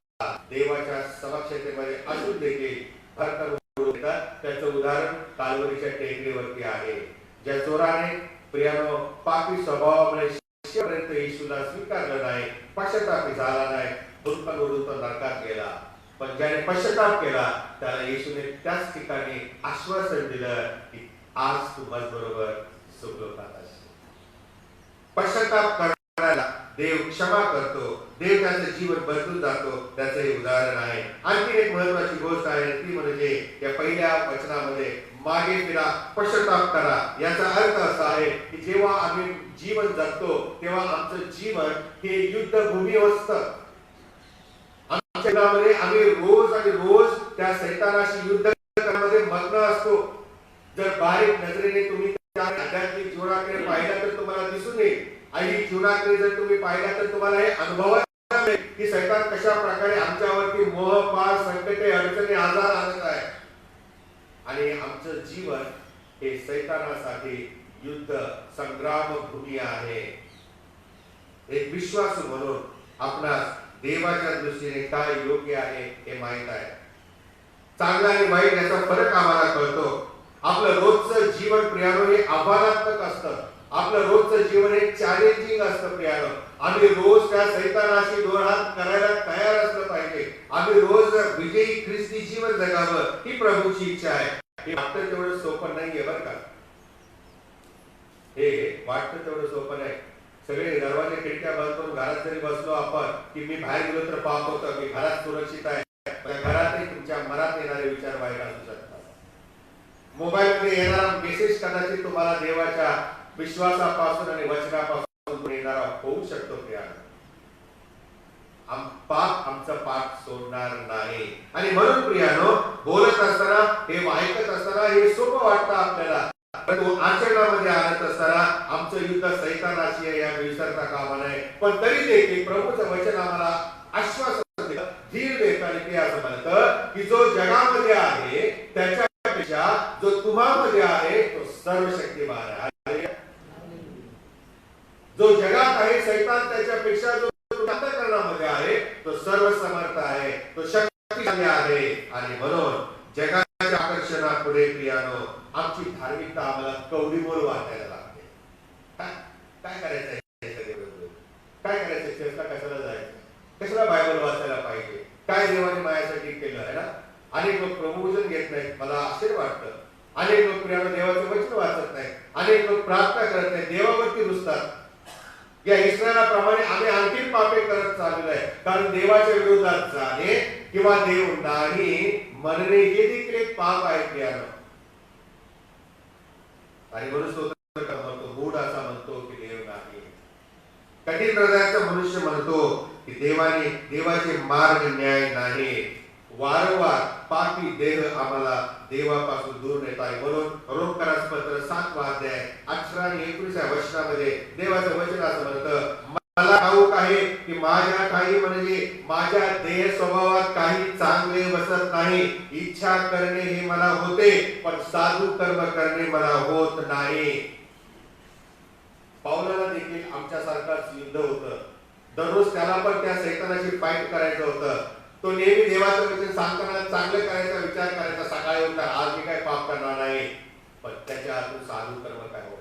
देवाच्या समक्षतेमध्ये असून देखील भरकन उडवून नेतात. त्याचं उदाहरण काल्वरीच्या टेकडीवरती आहे. ज्या चोराने प्रियानो पापी स्वभावामुळे शेवटपर्यंत येशूला स्वीकारलं नाही, पश्चाताप झाला नाही, भूतकाळ उडून तो नरकात गेला. पण ज्याने पश्चाताप केला त्याला येशूने त्याच ठिकाणी आश्वासन दिलं की आज तू माझ्याबरोबर सुखलोकात असशील. पश्चाताप करणाऱ्याला देव क्षमा करतो, देव त्याचं जीवन बदलून जातो. त्याचं हे उदाहरण आहे. आणखी एक महत्वाची गोष्ट आहे ती म्हणजे या पहिल्या वचनामध्ये मागे फिरा, पश्चाताप करा. याचा अर्थ असा आहे की जेव्हा आम्ही जीवन जगतो तेव्हा आमचं जीवन हे युद्धभूमी असतं. आमच्या जीवनामध्ये आम्ही रोज आणि रोज त्या सैतानाशी युद्ध करण्यामध्ये मग्न असतो. जर बारीक नजरेने तुम्ही त्या आध्यात्मिक जीवनाकडे पाहिला तर तुम्हाला दिसून येईल. आणि जीवनाकडे जर तुम्ही पाहिला तर तुम्हाला हे अनुभवायला मिळेल की सैतान कशा प्रकारे आमच्यावरती मोह, पाप, संकटे, अडचणी, आजार आणत आहे. आणि आमचं जीवन हे सैतानासाठी युद्ध संग्राम भूमी आहे. एक विश्वासू म्हणून आपणास देवाच्या दृष्टीने काय योग्य आहे हे माहित आहे. चांगला आणि वाईट याचा फरक आम्हाला कळतो. आपलं रोजचं जीवन प्रियानो हे आव्हानात्मक असतं. आपलं रोजचं जीवन हे चॅलेंजिंग असतं प्रियानो. आम्ही रोज त्या सैतानाशी दोन हात करायला तयार असलं पाहिजे. आम्ही रोज विजयी ख्रिस्ती जीवन जगावं ही प्रभूची इच्छा आहे. हे वाटतं तेवढं सोपं नाहीये बरं का. हे वाटतं तेवढं सोपं नाही. सगळे दरवाजे खिडक्या बंद करून घरात जरी बसलो आपण की मी बाहेर गेलो तर पाप होतं, मी घरात सुरक्षित आहे, घरातही तुमच्या मनात येणारे विचार वाईट असू शकतात. मोबाईल मध्ये येणारा मेसेज कदाचित तुम्हाला देवाच्या विश्वासापासून आणि वचनापासून येणारा होऊ शकतो प्रियानो. पाप आमचं पाप सोडणार नाही. आणि म्हणून प्रियानो बोलत असताना हे ऐकत असताना हे सोपं वाटतं आपल्याला, परंतु आचरणामध्ये आणत असताना आमचं युद्ध सैतानाशी आहे या विसरता कामा नये. पण तरी देखील प्रभूचं वचन आम्हाला आश्वासन देतं, धीर देतं आणि ते असं म्हणतं की जो जगामध्ये आहे त्याच्यापेक्षा जो तुम्हामध्ये आहे तो सर्वशक्तिमान आहे. जो जगात आहे सैतान त्याच्यापेक्षा जो अंतःकरणामध्ये आहे तो सर्वसमर्थ आहे, तो शक्तिशाली आहे. आणि म्हणून जगाच्या आकर्षणापुढे प्रियानो आमची धार्मिकता आम्हाला कवडीमोल वाटायला लागते. काय करायचं, काय करायचं, चर्चला कशाला जायचं, कशाला बायबल वाचायला पाहिजे, काय देवाने माझ्यासाठी केलं आहे ना. अनेक लोक प्रभूवचन घेत नाहीत, मला आश्चर्य वाटतं. अनेक लोक प्रियानो देवाचं वचन वाचत नाहीत, अनेक लोक प्रार्थना करत नाहीत, देवावरती रुसतात. या इस्रायलाप्रमाणे आम्ही आणखी पापे करत चाललेलो आहे. कारण देवाच्या विरोधात जाणे किंवा देव नाही म्हणणे हे देखील एक पाप आहे प्रियानो. आणि म्हणून स्तोत्र म्हणतो, मूढ असा म्हणतो की देव नाही. कठीण हृदयाचा मनुष्य म्हणतो की देवाचे मार्ग न्याय नाही. वारंवार पापी देह आम्हाला देवापासून दूर नेत आहे. म्हणून रोमकरास पत्र 7 अध्याय 18 आणि 19 वचनामध्ये देवाचं वचन असं म्हणतं, मला ठाऊक आहे की माझ्या काही म्हणजे माझ्या देह स्वभावात काही चांगले बसत नाही. इच्छा करणे हे मला होते पण साधू कर्म करणे मला होत नाही. पाऊलाला देखील आमच्यासारखाच युद्ध होतं. दररोज त्याला पण त्या सैतानाशी फाईट करायचं होतं. तो नेहमी देवाचं वचन सांगताना चांगलं करायचा विचार करायचा, सकाळी उठणार आज मी काय पाप करणार नाही, पण त्याच्या हातून साधू कर्म काय होत.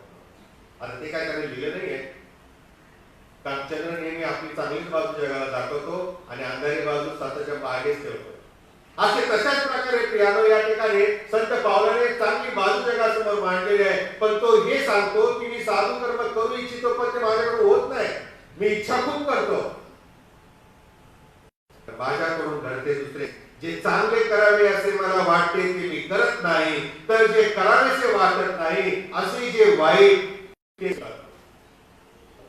आता ते काय त्याने लिहिलं नाहीये. कारण चंद्र नेहमी आपली चांगलीच बाजू जगाला दाखवतो आणि अंधारी बाजू स्वतःच्या मागेच ठेवतो. असे तशाच प्रकारे प्रियानो या ठिकाणी संत पावलाने चांगली बाजू जगासमोर मांडलेली आहे. पण तो हे सांगतो की मी साधू कर्म करू इच्छितो पण ते माझ्याकडून होत नाही. मी इच्छा खूप करतो, माझ्याकडून घडते दुसरे. जे चांगले करावे असे मला वाटते ते मी करत नाही, तर जे करावेसे वाटत नाही असे जे वाईट ते करतो.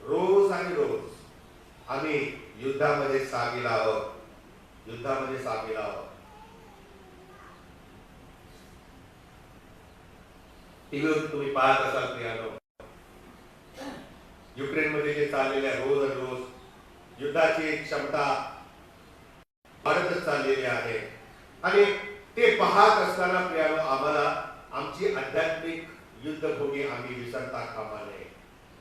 रोज आणि रोज आम्ही युद्धामध्ये सामील आहोत, युद्धामध्ये सामील आहोत. टीव्हीवर तुम्ही पाहत असाल प्रियानो, युक्रेनमध्ये जे चाललेले रोज आणि रोज युद्धाची क्षमता वाढतच चाललेली आहे. आणि ते पाहत असताना प्रियानो आम्हाला आमची आध्यात्मिक युद्धभूमी आम्ही विसरता कामा नये.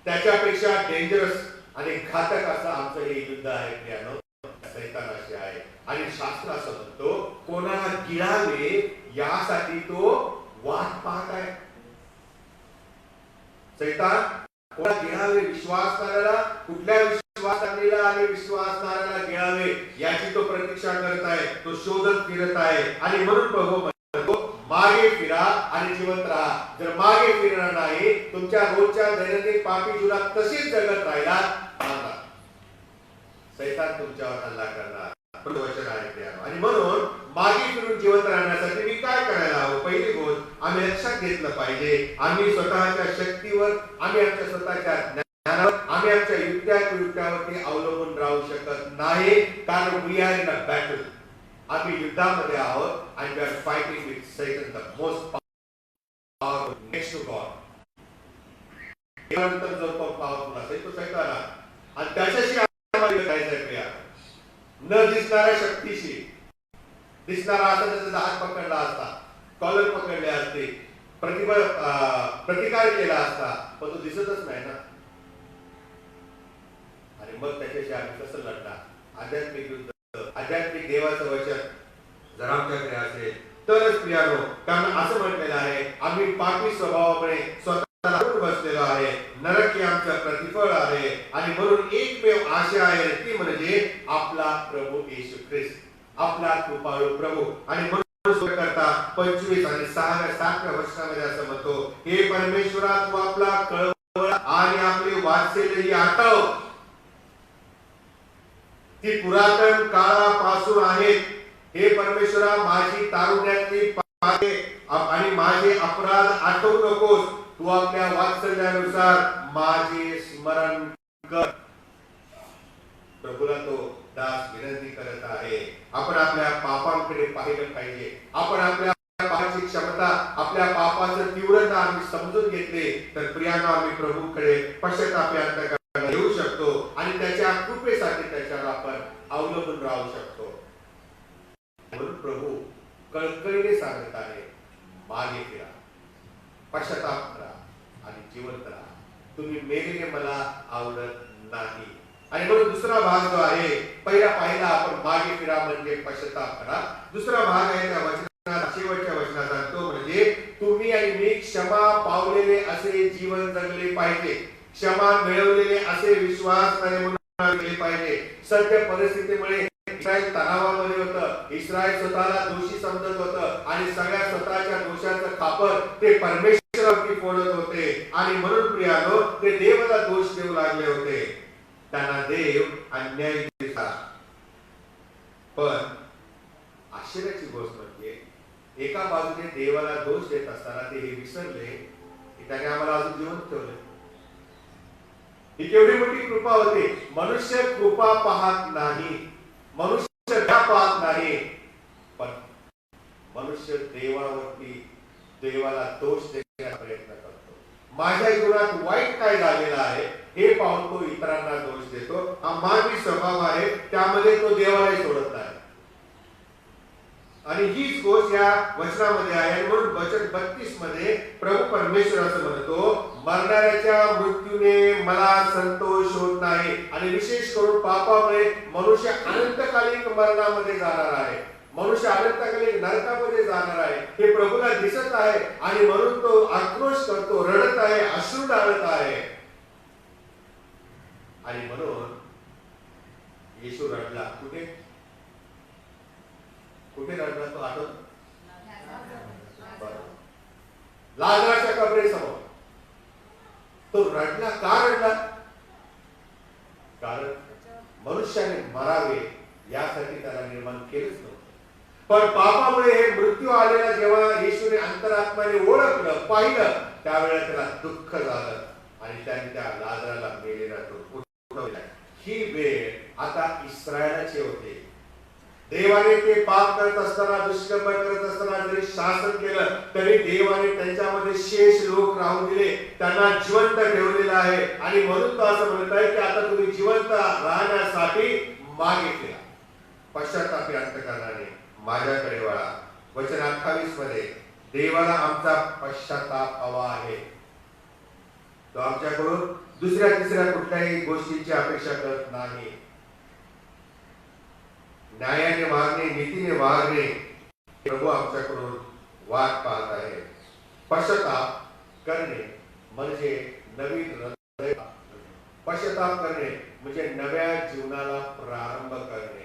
त्याच्यापेक्षा डेंजरस आणि घातक असं आमचं हे युद्ध आहे प्रियानो, सैतानाशी आहे. आणि शास्त्र असं म्हणतो कोणाला गिळावे यासाठी तो वाट पाहत आहे. सैतान कोणाला गिळावे, विश्वासणाऱ्याला, कुठल्या विश्वासाला आणि विश्वासणाऱ्याला गिळावे याची तो प्रतीक्षा करत आहे, तो शोधत फिरत आहे. आणि म्हणून प्रभू म्हणतो मागे फिरा आणि जिवंत राहा. जर मागे फिरणार नाही, तुमच्या रोजच्या दैनंदिन पापी जीवनात तशीच जगत राहिला, सैतान तुमच्यावर हल्ला करणार वचन आहे प्रियानो. आणि म्हणून मागे फिरून जिवंत राहण्यासाठी मी काय करायला हवं? पहिली गोष्ट आम्ही लक्षात घेतलं पाहिजे, आम्ही स्वतःच्या शक्तीवर, आम्ही आमच्या स्वतःच्या ज्ञानावर, आम्ही आमच्या युक्त्यावरती अवलंबून राहू शकत नाही. कारण we are in a battle. आम्ही युद्धामध्ये आहोत आणि वी आर फायटिंग विथ सैतान, the most powerful next to God. नंतर जो पॉवरफुल असेल तो सैतान आहे आणि त्याच्याशी आम्हाला लढायचं प्रिया. न दिसणाऱ्या शक्तीशी, दिसणारा असं त्याचा हात पकडला असता, कॉलर पकडले असते, प्रतिकार केला असता, पण तो दिसतच नाही ना. आणि मग त्याच्याशी आम्ही कसं लढणार? आध्यात्मिक युद्ध, आध्यात्मिक देवाचं वचन जर आमच्याकडे असेल तरच प्रियानो, कारण असं म्हटलेलं आहे आम्ही पापी स्वभावामुळे स्वतःला बसलेलो आहे, नरक हे आमचं प्रतिफळ आहे आणि म्हणून एकमेव आशा आहे ती म्हणजे आपला प्रभू येशू ख्रिस्त, आपला कृपाळू प्रभू. आणि म्हणून करता 25 आणि 7व्या वचनामध्ये असं म्हणतो, हे परमेश्वरा तू आपला कळवळ आणि आपले वात्सल्य आठव, ती पुरातन काळापासून आहेत. हे परमेश्वरा माझी तारुण्यातली पापे आणि माझे अपराध आठवू नकोस, तू आपल्या वात्सल्यानुसार माझे स्मरण कर. प्रभूला तो दास विनंती करत आहे, आपण आपल्या पापांकडे पाहिलं पाहिजे. आपण आपल्या पापाची क्षमता, आपल्या पापाचं तीव्रता आम्ही समजून घेतले तर प्रियानो आम्ही प्रभूकडे पश्चातापी अंतःकरणाने येऊ शकतो आणि त्याच्या कृपेसाठी त्याच्यावर आपण अवलंबून राहू शकतो. म्हणून प्रभू कळकळीने सांगत आहे, मागे फिरा, पश्चाताप करा आणि जिवंत राहा. तुम्ही मेलेले मला आवडत नाही. आणि म्हणून दुसरा भाग जो आहे, पहिला पाहिला आपण मागे फिरा म्हणजे पश्चाताप करा. दुसरा भाग आहे त्या वचनात, शेवटच्या वचनाचा, तो म्हणजे तुम्ही आणि मी क्षमा पावलेले असे जीवन जगले पाहिजे, क्षमा मिळवलेले असे विश्वास केले पाहिजे. सत्य परिस्थितीमुळे इस्रायल तणावामध्ये होतं, इस्रायल स्वतःला दोषी समजत होतं आणि सगळ्या स्वतःच्या दोषाचं खापर ते परमेश्वरावरती फोडत होते आणि म्हणून प्रियानो ते देवाला दोष देऊ लागले होते. त्यांना देव अन्याय दिला. पण आश्चर्याची गोष्ट म्हणजे एका बाजूने देवाला दोष देत असताना ते हे विसरले की त्याने आम्हाला अजून जिवंत ठेवले. ही केवढी मोठी कृपा होती. मनुष्य कृपा पाहत नाही, मनुष्य पाहत नाही, पण मनुष्य देवाला दोष देण्याचा प्रयत्न करतो. माझ्या जीवनात वाईट काय झालेलं आहे हे पाहून तो इतरांना दोष देतो. हा मानवी स्वभाव आहे, त्यामध्ये तो देवालाही सोडत नाही. आणि हीच गोष्ट या वचनामध्ये आहे. म्हणून वचन 32 मध्ये प्रभू परमेश्वर असं म्हणतो, मरणाऱ्याच्या मृत्यूने मला संतोष होत नाही. आणि विशेष करून पापामुळे मनुष्य अनंतकालीन मरणामध्ये जाणार आहे, मनुष्य अनंतकालीन नरकामध्ये जाणार आहे हे प्रभूला दिसत आहे आणि म्हणून तो आक्रोश करतो, रडत आहे, अश्रू ढाळत आहे. आणि म्हणून येशू रडला. कुठे कुठे रडला तो आठवत? लाजराच्या कबरेसमोर तो रडला. का रडला? कारण मनुष्याने मरावे यासाठी त्याला निर्माण केलंच नव्हतं. पण पापामुळे हे मृत्यू आलेला जेव्हा येशूने अंतरात्म्याने ओळखलं, पाहिलं, त्यावेळेला त्याला दुःख झालं आणि त्याने त्या लाजराला मेलेला तो उठवला. ही वेळ आता इस्रायलाची होते. देवाने ते पाप करत असताना, दुष्कर्म करत असताना जरी शासन केलं तरी देवाने त्यांच्यामध्ये शेष लोक राहून दिले, त्यांना जिवंत ठेवलेलं आहे. आणि म्हणून तो असं म्हणत आहे की आता तुम्ही जिवंत राहण्यासाठी मागे फिरा, पश्चातापी अंतःकरणाने माझ्याकडे वळा. वचन 28 मध्ये देवाला आमचा पश्चाताप हवा आहे. तो आमच्याकडून दुसऱ्या तिसऱ्या कुठल्याही गोष्टीची अपेक्षा करत नाही. न्यायाने वागणे, नीतीने वागणे प्रभू आमच्याकडून वाट पाहत आहे. पश्चाताप करणे म्हणजे नवीन हृदय, पश्चाताप करणे म्हणजे नव्या जीवनाला प्रारंभ करणे.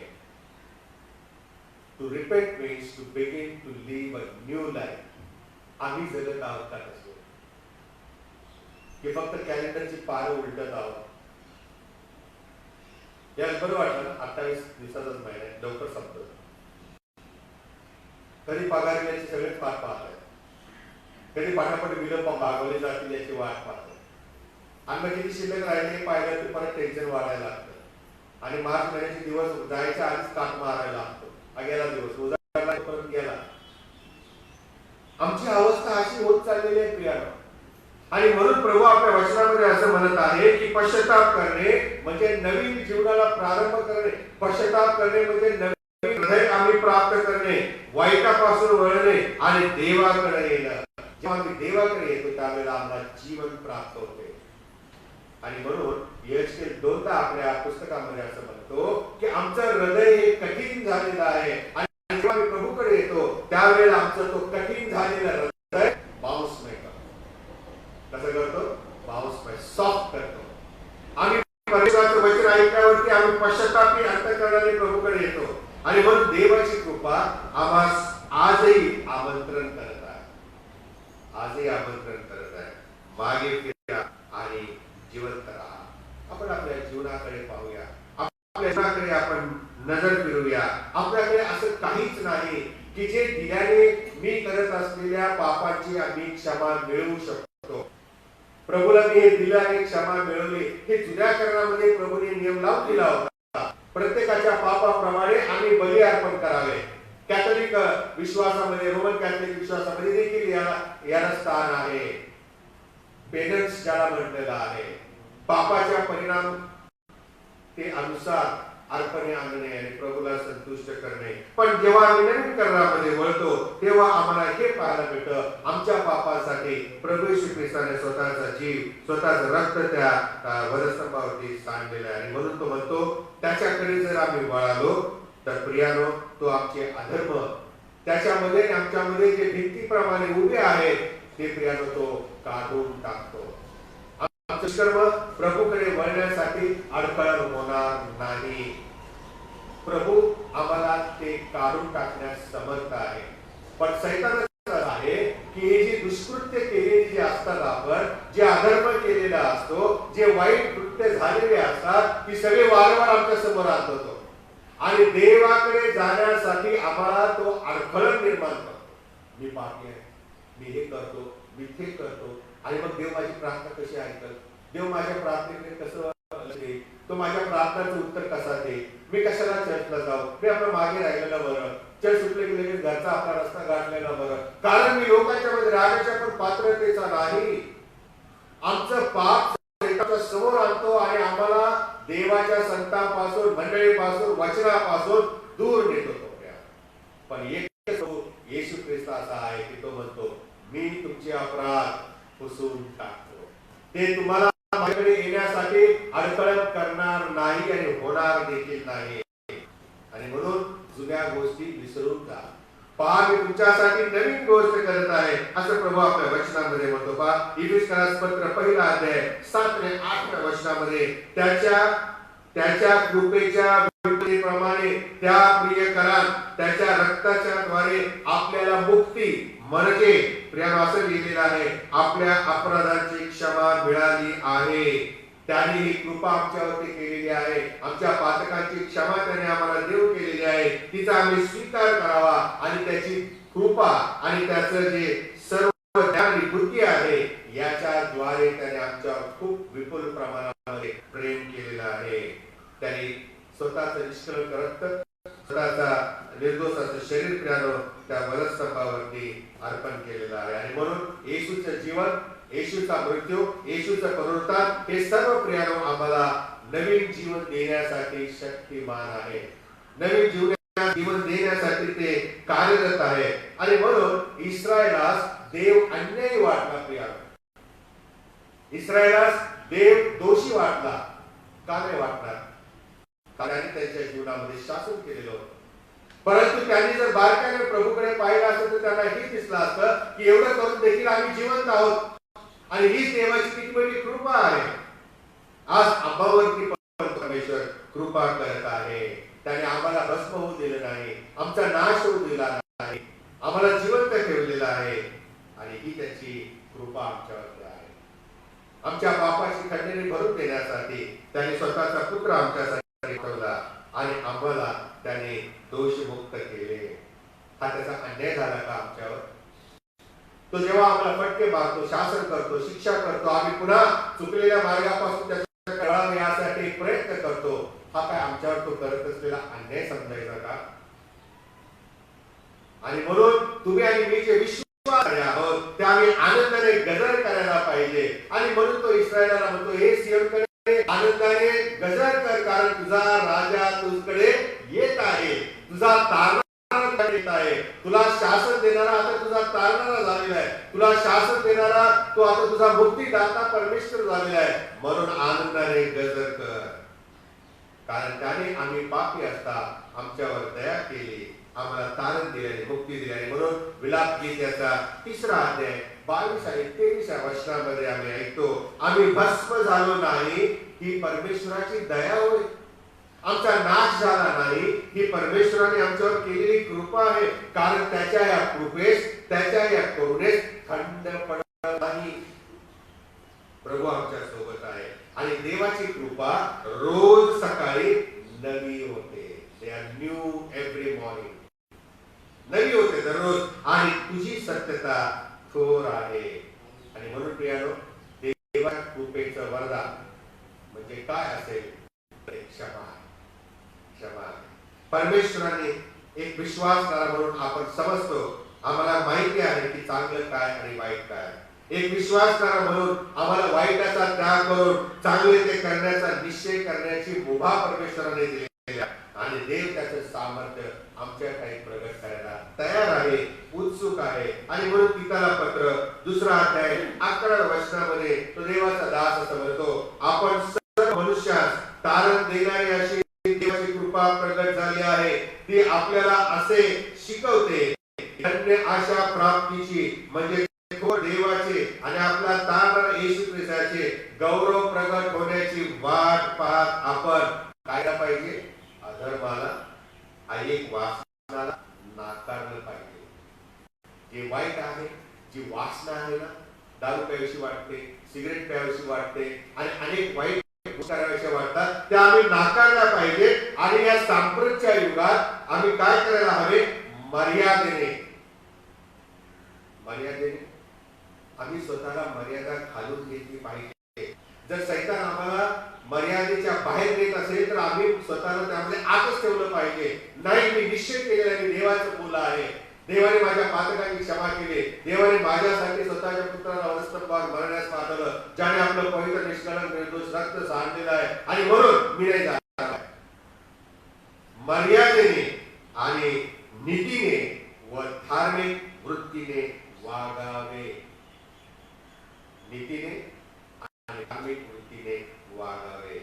To repent means to begin to live a new life. आम्ही जगत आहोत का नसतो की फक्त कॅलेंडरची पारं उलटत आहोत? याच बरं वाटलं, 28 दिवसाचाच महिना आहे, लवकर संपतो. कधी पगार याची सगळेच वाट पाहत आहेत, कधी पाठापट बिलं भागवले जातील याची वाट पाहतात. आणि किती शिल्लक राहिले पाहिलं तर परत टेन्शन वाढायला लागतं आणि मार्च महिन्याचे दिवस जायच्या आधीच काट मारायला लागतो. गेला दिवस उजाडला, परत गेला. आमची अवस्था अशी होत चाललेली आहे प्रियानो. आणि म्हणून प्रभू आपल्या वचनामध्ये असं म्हणत आहे की पश्चाताप करणे म्हणजे नवीन जीवनाला प्रारंभ करणे. पश्चाताप करणे म्हणजे नवीन हृदय आम्ही प्राप्त करणे, वाईटापासून वळणे आणि देवाकडे येणं. जेव्हा आम्ही देवाकडे येतो त्यावेळेला आम्हाला जीवन प्राप्त होते. आणि म्हणून यशकेल 2दा आपल्या पुस्तकामध्ये असं म्हणतो की आमचं हृदय हे कठीण झालेलं आहे आणि जेव्हा आम्ही प्रभूकडे येतो त्यावेळेला आमचं तो कठीण झालेलं हृदय मांसमय करतो. कसं करतो? मांसमय, सॉफ्ट करतो. आम्ही परमेश्वराचं वचन ऐकल्यावरती आम्ही पश्चातापी अंतःकरणाने प्रभूकडे येतो आणि म्हणून देवाची कृपा आम्हाला आजही आमंत्रण करत आहे. आजही आमंत्रण करत आहे. मागे फिरा आणि जिवंत राहा. आपण आपल्या जीवनाकडे पाहूया. आपल्या जीवनाकडे आपण नजर फिरूया. आपल्याकडे असं काहीच नाही की जे दिल्याने मी करत असलेल्या पापाची आम्ही क्षमा मिळवू शकतो. प्रभूला मी हे दिलं आणि क्षमा मिळवली. हे जुन्या करारामध्ये प्रभूने नियम लावून दिला होता. प्रत्येकाच्या पापाप्रमाणे आम्ही बली अर्पण करावे. कॅथोलिक विश्वासामध्ये, रोमन कॅथोलिक विश्वासामध्ये देखील याला स्थान आहे. पेनन्स ज्याला म्हटलेलं आहे. पापाच्या परिणाम ते अनुसार अर्पणे आणणे आणि प्रभूला संतुष्ट करणे. पण जेव्हा आम्ही नवीन करारामध्ये वळतो तेव्हा आम्हाला हे पाहायला मिळतं आमच्या पापासाठी प्रभू येशू ख्रिस्ताने स्वतःचा जीव, स्वतःचं रक्त त्या वधस्तंभावरती सांडलेलं आहे. आणि म्हणून तो म्हणतो त्याच्याकडे जर आम्ही वळालो तर प्रियानो तो आमचे अधर्म त्याच्यामध्ये आमच्यामध्ये जे भिंतीप्रमाणे उभे आहेत ते प्रियानो तो काढून टाकतो. कर्म प्रभूकडे वळण्यासाठी अडथळा होणार नाही. प्रभू आम्हाला ते काढून टाकण्यास समर्थ आहे. पण सैतानाचं आहे की हे जे दुष्कृत्य केलेली जे असतात, आपण जे अधर्म केलेला असतो, जे वाईट कृत्य झालेले असतात, ती सगळे वारंवार आमच्या समोर आणतो आणि देवाकडे जाण्यासाठी आम्हाला तो अडथळा निर्माण करतो. मी पापी आहे, मी हे करतो, मी ते करतो आणि मग देव माझी प्रार्थना कशी ऐकल? देव माझ्या प्रार्थनेकडे कसं देईल? तो माझ्या प्रार्थनाचं उत्तर कसा देईल? मी कशाला चर्चला जाऊ? मी आपलं मागे राहिलेलं बरं. चर्च सुटले की लगेच घरचा आपला रस्ता गाठलेला बरं. कारण मी लोकांच्या मध्ये राहण्याच्या पण पात्रतेचा नाही. आमचं पाप सैतानाच्या समोर आणतो आणि आम्हाला देवाच्या संतांपासून, मंडळीपासून, वचनापासून दूर नेतो. पण एक येशू ख्रिस्त असा आहे की तो म्हणतो मी तुमचे अपराध पुसून टाकतो. ते तुम्हाला माझ्याकडे येण्यासाठी अडथळा करणार नाही आणि होणार देखील नाही. आणि म्हणून जुन्या गोष्टी विसरून जा. पहा मी तुमच्यासाठी नवीन गोष्ट करत आहे असं प्रभू आपल्या वचनामध्ये म्हणतो. पहा इफिसियन्स पत्र 1 अध्याय 7 आणि 8 वचनामध्ये त्याच्या कृपेच्या प्रमाणे त्या प्रियकरात त्याच्या रक्ताच्या द्वारे आपल्याला मुक्ती म्हणजे प्रियानो असं लिहिलेलं आहे आपल्या अपराधांची क्षमा मिळाली आहे. त्याने ही कृपा आमच्यावरती केलेली आहे. आमच्या पातकांची क्षमा त्याने आम्हाला देव केलेली आहे. तिचा आम्ही स्वीकार करावा आणि त्याची कृपा आणि त्याचं जे सर्व ज्ञान आणि बुद्धी आहे याच्या द्वारे त्याने आमच्यावर खूप विपुल प्रमाणामध्ये प्रेम केलेलं आहे. त्याने स्वतःचं निष्कलंक रक्त, स्वतःचा निर्दोषाचं शरीर प्रियानो त्या वधस्तंभावरती अर्पण केलेलं आहे. आणि म्हणून येशूचं जीवन, येशूचा मृत्यू, येशूचं पुनरुत्थान हे सर्व प्रियानो आम्हाला नवीन जीवन देण्यासाठी शक्तिमान आहे. नवीन जीवन देण्यासाठी ते कार्यरत आहे. आणि म्हणून इस्रायलास देव अन्यायी वाटला. प्रियानो इस्रायलास देव दोषी वाटला. का नाही वाटणार? कारण त्यांच्या जीवनामध्ये शासन केलेलं होतं. परंतु त्यांनी जर बारकाईने प्रभूकडे पाहिलं असतं तर त्यांना हे दिसलं असतं की एवढं करून देखील आम्ही जिवंत आहोत आणि हीच देवाची किती मोठी कृपा आहे. आज आम्हावरती परमेश्वर कृपा करत आहे. त्याने आम्हाला भस्म होऊ दिलं नाही, आमचा नाश होऊ दिला नाही, आम्हाला जिवंत ठेवलेलं आहे आणि ही त्याची कृपा आमच्यावरती आहे. आमच्या पापाची खंडणी भरून देण्यासाठी त्याने स्वतःचा पुत्र आमच्यासाठी ठेवला आणि आम्हाला त्याने दोषमुक्त केले. हा त्याचा अन्याय झाला का आमच्यावर? तो जेव्हा आम्हाला फटके मारतो, शासन करतो, शिक्षा करतो, आम्ही पुन्हा चुकलेल्या मार्गापासून त्याचा कळावा यासाठी प्रयत्न करतो, हा काय आमच्यावर तो करत असलेला अन्याय समजायचा का? आणि म्हणून तुम्ही आणि मी जे विश्वास आहोत ते आम्ही आनंदाने गजर करायला पाहिजे. आणि म्हणून तो इस्रायलाला म्हणतो हे सियोनकडे आनंदाने गजर कर कारण तुझा राजा तुझ्याकडे येत आहे, तुझा तारणहार परमेश्वराने येत आहे. तुला शासन देणारा आता तुझा तारणारा झालेला आहे. तुला शासन देणारा तो आता तुझा मुक्तीदाता परमेश्वर झालेला आहे. म्हणून आनंदाने गजर कर, कारण त्याने आम्ही पापी असता आमच्यावर दया केली, आम्हाला तारण दिल्याने, मुक्ती दिल्याने. म्हणून विलाप गीताचा 3रा अध्याय 22 आणि 23 वचनामध्ये आम्ही ऐकतो, आम्ही भस्म झालो नाही ही परमेश्वराची दया होय. आमचा नाश झाला नाही ही परमेश्वराने आमच्यावर केलेली कृपा आहे. कारण त्याच्या या कृपेस, त्याच्या या करुणेस खंड पडत नाही. प्रभू आमच्या सोबत आहे आणि देवाची कृपा रोज सकाळी नवी होते. They are new every morning. नवी होते दररोज. आणि तुझी सत्यता थोर आहे. आणि म्हणून प्रियानो, देवाच्या कृपेचं वरदान म्हणजे काय असेल? क्षमा. क्षमा. परमेश्वराने एक विश्वासणारा म्हणून आपण समजतो, आम्हाला माहिती आहे की चांगलं काय आणि वाईट काय. एक विश्वासणारा म्हणून आम्हाला वाईटाचा त्याग करून चांगले ते करण्याचा निश्चय करण्याची मुभा परमेश्वराने दिलेली आहे. आणि देव त्याचं सामर्थ्य आमच्या काही प्रगट करायला तयार आहे, उत्सुक आहे. आणि म्हणून पिताला पत्र 2रा अध्याय 11 वचनामध्ये तो देवाचा दास असं म्हणतो, आपण सर्व मनुष्यास तारण देणारी अशी देवाची कृपा प्रगट झाली आहे. ती आपल्याला असे शिकवते, धन्य आशा प्राप्तीची म्हणजे देवाचे आणि आपला तारण येशू ख्रिस्ताचे गौरव प्रगट होण्याची वाट पाहत आपण काय पाहिजे? अधर्माला, अनेक वासनाला नाकारलं पाहिजे. जे वाईट आहे, जी वासना आहे ना, दारू प्यावीशी वाटते, सिगरेट प्यावीशी वाटते आणि अनेक वाईट कराव्याशा वाटतात, त्या आम्ही नाकारल्या पाहिजे. आणि या सांप्रतच्या युगात आम्ही काय करायला हवे? मर्यादेने. मर्यादेने आम्ही स्वतःला मर्यादा घालून घेतली पाहिजे. जर सैतान आम्हाला मर्यादेच्या बाहेर नेत असेल तर आम्ही स्वतःला त्यामध्ये आतच ठेवलं पाहिजे. नाही, मी निश्चय केलेला आहे, मी देवाचं मुलं आहे, देवाने माझ्या पातकांची क्षमा केली, देवाने माझ्यासाठी स्वतःच्या पुत्राला वधस्तंभावर मरण्यास पाठवलं, ज्याने आपलं पवित्र निष्कलंक निर्दोष रक्त सांडलेलं आहे. आणि म्हणून मी नाही जाणार. मर्यादेने आणि नीतीने व धार्मिक वृत्तीने वागावे. नीतीने आणि धार्मिक वृत्तीने वागावे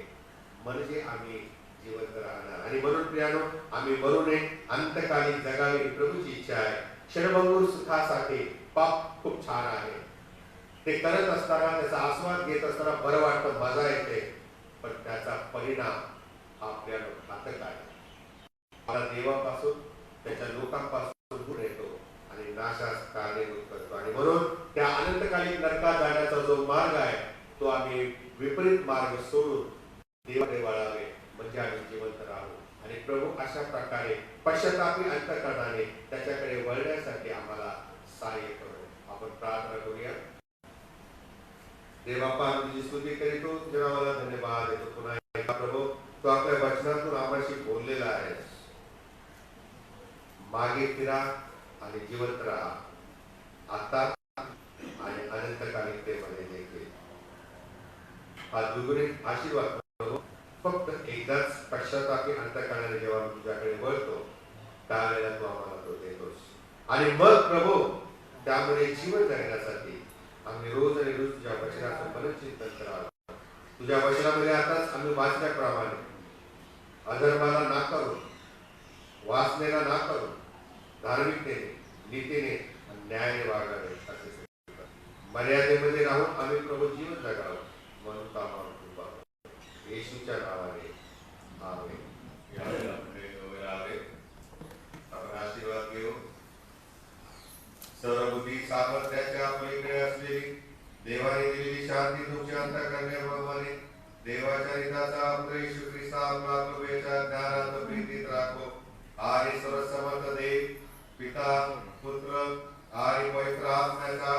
म्हणजे आम्ही जिवंत राहणार. आणि म्हणून प्रियानो, आम्ही मरू नये, अंतकालीन जगावे ही प्रभूची इच्छा आहे. क्षणभंगूर सुखासाठी पाप खूप छान आहे. ते करत असताना, त्याचा आस्वाद घेत असताना बरं वाटतं, मजा येते, पण त्याचा परिणाम हा आपल्याला घातक आहे. मला देवापासून, त्याच्या लोकांपासून दूर येतो आणि नाशास कारणीभूत करतो. आणि म्हणून त्या अनंतकालीन नरकात जाण्याचा जो मार्ग आहे तो आम्ही विपरीत मार्ग सोडून देवाकडे वळावे म्हणजे आम्ही जिवंत राहू. आणि प्रभू अशा प्रकारे पश्चातापी अंतःकरणाने त्याच्याकडे वळण्यासाठी आम्हाला सहाय्य करो. आपण प्रार्थना करूया. देवापा, तुझी स्तुती करीतो, तुझ्या नावाला धन्यवाद देतो. पुन्हा एकदा प्रभू, तू आपल्या वचनातून आम्हाशी बोललेला आहेस. मागे फिरा आणि जिवंत राहा, आता आणि अनंतकालीनतेमध्ये देखील. हा दुर्गुणित आशीर्वाद प्रभू, फक्त एकदाच पश्चातापी अंतःकरणाने जेव्हा मी तुझ्याकडे वळतो त्यावेळेला तू आम्हाला तो देतोस. आणि मग प्रभू, त्यामध्ये जीवन जगण्यासाठी आम्ही रोज आणि रोज तुझ्या वचनाचं मनचिंतन करावं. तुझ्या वचनामध्ये आताच आम्ही वाचल्याप्रमाणे अधर्माला नाकारून, वासनेला नाकारून, धार्मिकतेने, नीतीने, न्यायाने वागावे असे मर्यादेमध्ये राहून आम्ही प्रभू जीवन जगावं म्हणून आम्हाला कृपा करा. येशूच्या नावाने आमेन. आपण आशीर्वाद घेऊ. सर्वबुद्धी सामर्थ्याच्या पलीकडे असलेली देवाने दिलेली शांती तुमच्या अंतःकरणाप्रमाणे देवाच्या हिताचा पुत्र येशू ख्रिस्त आपला कृपेच्या ज्ञानात प्रीतीत राखो. आणि सर्वसमर्थ देव, पिता, पुत्र आणि पवित्र आत्म्याचा